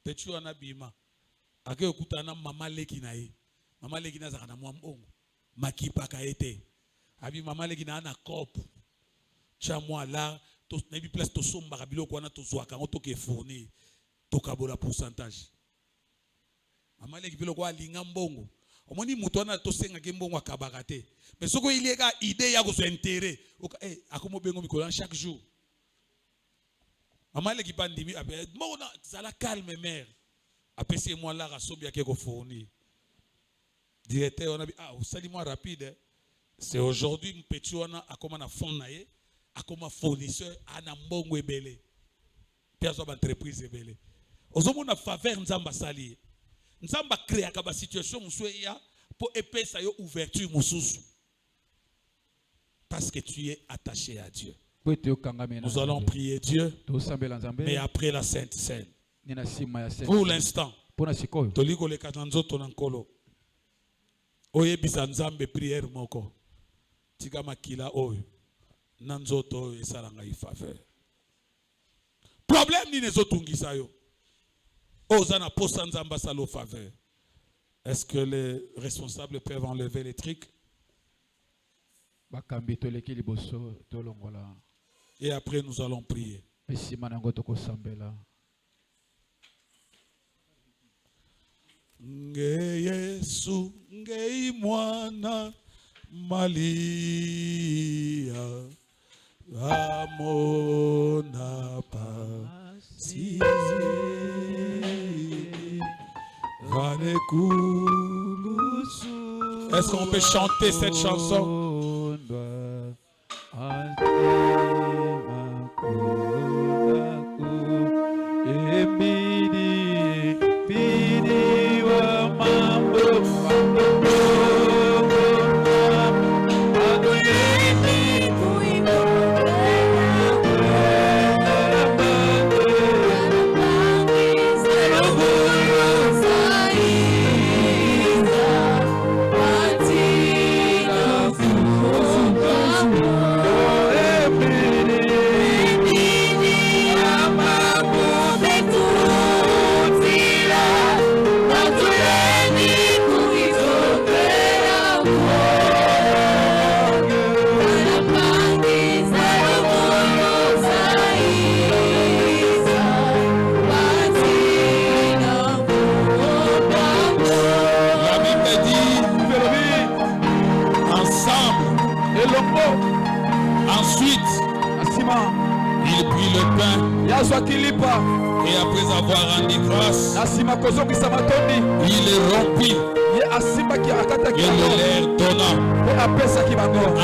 Petit wana bima. Ake okutana mama leki na ye. Mama leki na za na mwa mbongo. Makipa ka ete. Abi mama leki na na cop. Cha moi là to na bi place to somba ka biloko wana to zwaka ngo to ke fournir. To kabola pourcentage. Mama leki biloko alinga mbongo. Omoni mutu wana to senga ke mbongo akabaka te. Mais soko ile ka idée ya ko so intérêt. Oka akomo bengo mikolo chaque jour. Mama leki bandimi abe mo na zala calme mère. Apesi moi là rasobi ke ko fournir. Directeur on a dit ah salis-moi rapide. C'est aujourd'hui petit wana akoma na fond na ye, akoma fournisseur ana mbongo ebele. Piazo ba entreprise ebele. Ozomona faveur nzamba sali. Nzamba créer ka ba situation muswe ya pour épesa yo ouverture mususu. Parce que tu es attaché à Dieu. Nous allons prier Dieu. Mais après la Sainte Seine. Pour l'instant. Toliko le katanzoto nankolo. Oye bisanzambe prière moko. Tika makila oyo. Nanzoto oyo esalanga ifaveur. Problème ni nezotungisa yo. Ozana posanzamba salo faveur. Est-ce que les responsables peuvent enlever les trucs? Et après nous allons prier. Nge Yesu, nge mwana Malia, amona pasi, Est-ce qu'on peut chanter cette chanson? Et après avoir rendu grâce, il les rompit et le leur donna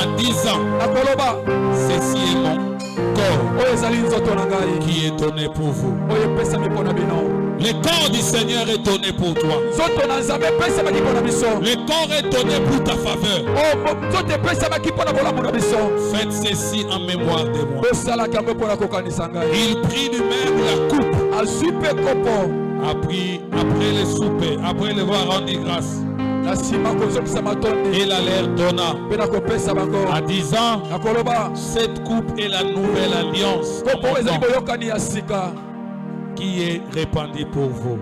en disant, ceci est mon corps qui est donné pour vous. Le corps du Seigneur est donné pour toi. Le corps est donné pour ta faveur. Faites ceci en mémoire de moi. Il prit du même la coupe. Après le souper, après le voir rendu grâce, il a l'air donna en disant, cette coupe est la nouvelle alliance qui est répandue pour vous.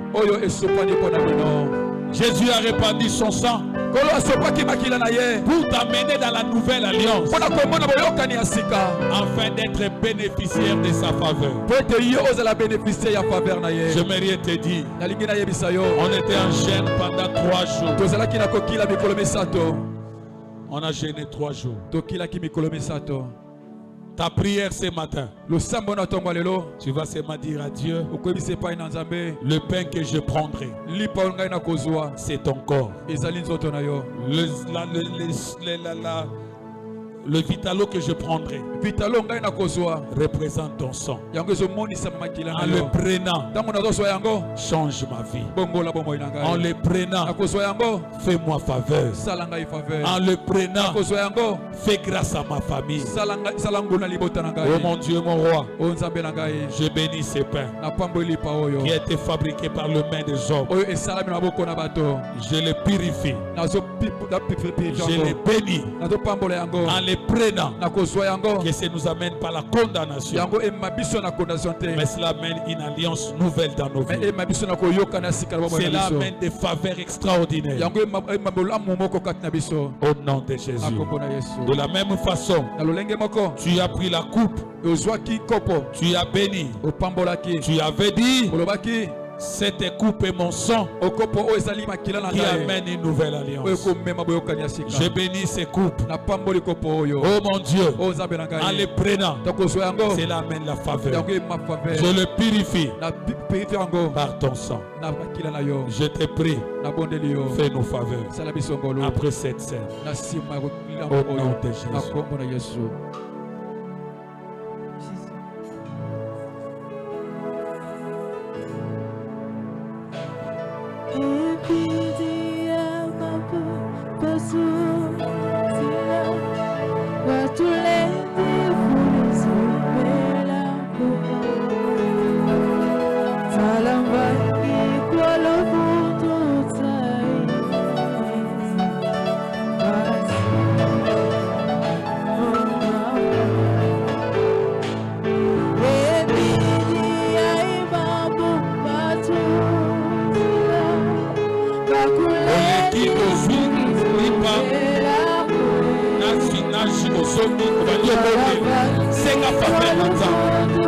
Jésus a répandu son sang pour t'amener dans la nouvelle alliance afin d'être bénéficiaire de sa faveur. J'aimerais te dire, on était en jeûne pendant 3 jours. On a jeûné 3 jours. Ta prière ce matin, tu vas seulement dire à Dieu, le pain que je prendrai, c'est ton corps. Le vitalo que je prendrai représente ton sang. En le prenant, change ma vie. En le prenant, fais-moi faveur. En le prenant, fais grâce à ma famille. Oh mon Dieu, mon roi, je bénis ces pains qui a été fabriqués par le main des hommes. Je les purifie. Je les bénis. En les prenant, que ça nous amène par la condamnation, mais cela amène une alliance nouvelle dans nos vies. Cela amène des faveurs extraordinaires au nom de Jésus. De la même façon, tu as pris la coupe, tu as béni, tu avais dit, cette coupe est mon sang qui amène une nouvelle alliance. Je bénis ces coupes. Oh mon Dieu, en les prenant, cela amène la faveur. Je le purifie par ton sang. Je te prie, fais-nous faveur après cette scène. Au nom de Jésus. soki ozwi lipa naji osombi obandi obote senga faveur na nzambe.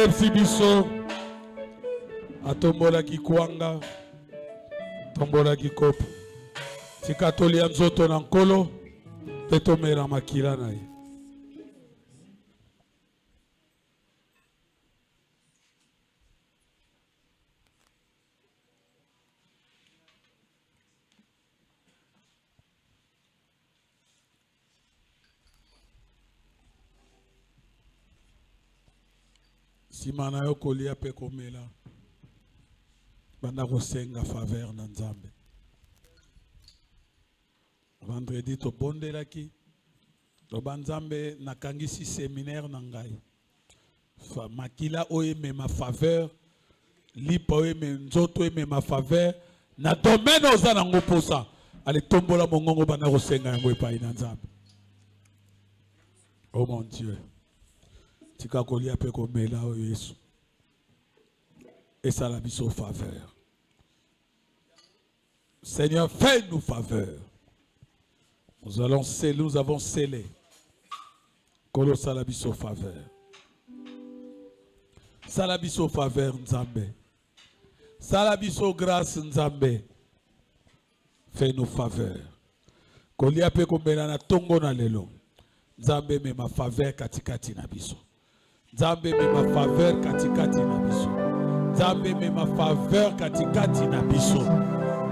ayebisi biso atombolaki kwanga tombolaki kopo tika tolia nzoto na nkolo mpe tomela makila na ye. Sima na yo kolia pe komela banda kosenga faveur na Nzambe. Vendredi to bondelaki loba Nzambe nakangisi séminaire na ngai makila oye me ma faveur lipa oye me nzoto oye me ma faveur na domaine oza nango posa ale tombola mongongo banda kosenga yango epai na Nzambe. Oh mon Dieu, tika kolia pe komela o Yesu esala biso faveur. Seigneur, fais-nous faveur. Nous avons scellé Kolo salabiso faveur. Salabiso faveur Nzambe. Salabiso grâce Nzambe. Fais-nous faveur. Kolia pe kombela na tongo na lelo. Nzambe me ma faveur katikati na biso. Nzambe me ma faveur katikati na biso. Nzambe me ma faveur katikati na biso.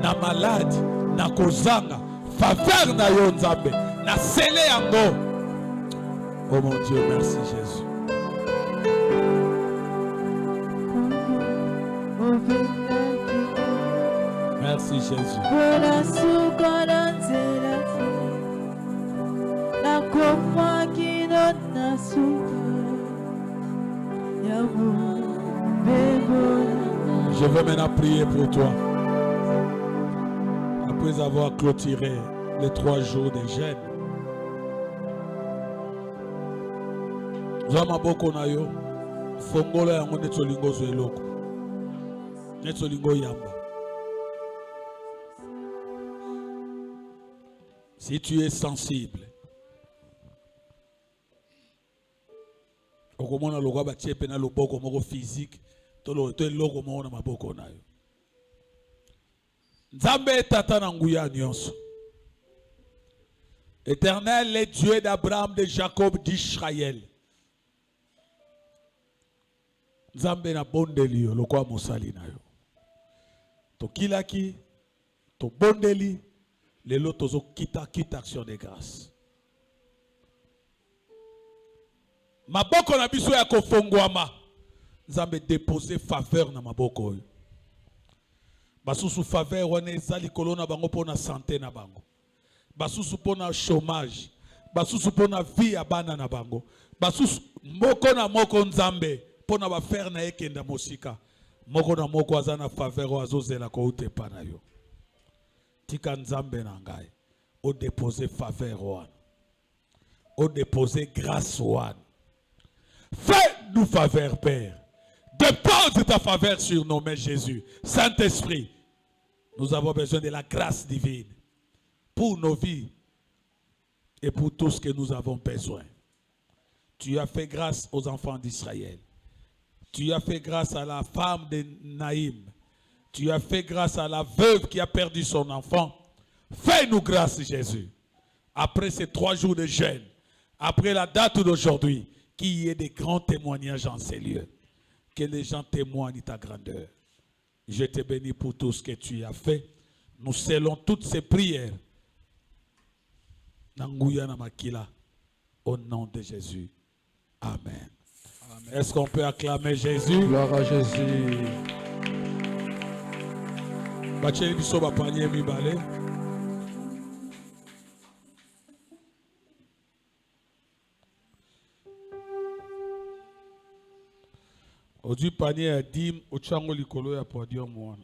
Na malade, na kozanga, faveur na yo Nzambe, na sele yango. Oh mon Dieu, merci Jésus. Merci Jésus. Je veux maintenant prier pour toi. Après avoir clôturé les 3 jours de jeûne, Zama boko na yo, fongola yango netsolingo zoeloko, netsolingo yamba. Si tu es sensible, okomona lokwa batie pe na loboko moko physique, to eloko moko na maboko na yo. Nzambe tata na nguya nyonso. Éternel, le Dieu d'Abraham, de Jacob, d'Israël. Nzambe na bondeli yo lokwa mosali na yo. To kilaki, to bondeli, lelo tozo kita action de grâce. Maboko na biso ya kofongwama. Nzambe déposer faveur na maboko yo. Basusu faveur wana ezali kolona bango pona santé na bango. Basusu pona chômage. Basusu pona vie ya bana na bango. Basusu moko na moko Nzambe pona ba faire na ekenda mosika. Moko na moko azana faveur azozela ko utepa na yo. Tika Nzambe na ngai. O déposer faveur wana. O déposer grâce wana. Fais-nous faveur, Père. Dépose ta faveur sur nos mains, Jésus. Saint-Esprit, nous avons besoin de la grâce divine pour nos vies et pour tout ce que nous avons besoin. Tu as fait grâce aux enfants d'Israël. Tu as fait grâce à la femme de Naïm. Tu as fait grâce à la veuve qui a perdu son enfant. Fais-nous grâce, Jésus. Après ces 3 jours de jeûne, après la date d'aujourd'hui, qu'il y ait des grands témoignages en ces lieux. Que les gens témoignent de ta grandeur. Je te bénis pour tout ce que tu as fait. Nous scellons toutes ces prières. Nanguya namakila. Au nom de Jésus. Amen. Amen. Est-ce qu'on peut acclamer Jésus? Gloire à Jésus. Bacheli biso ba panier mibale. Odu panier ya dim ochango likolo ya podium wana.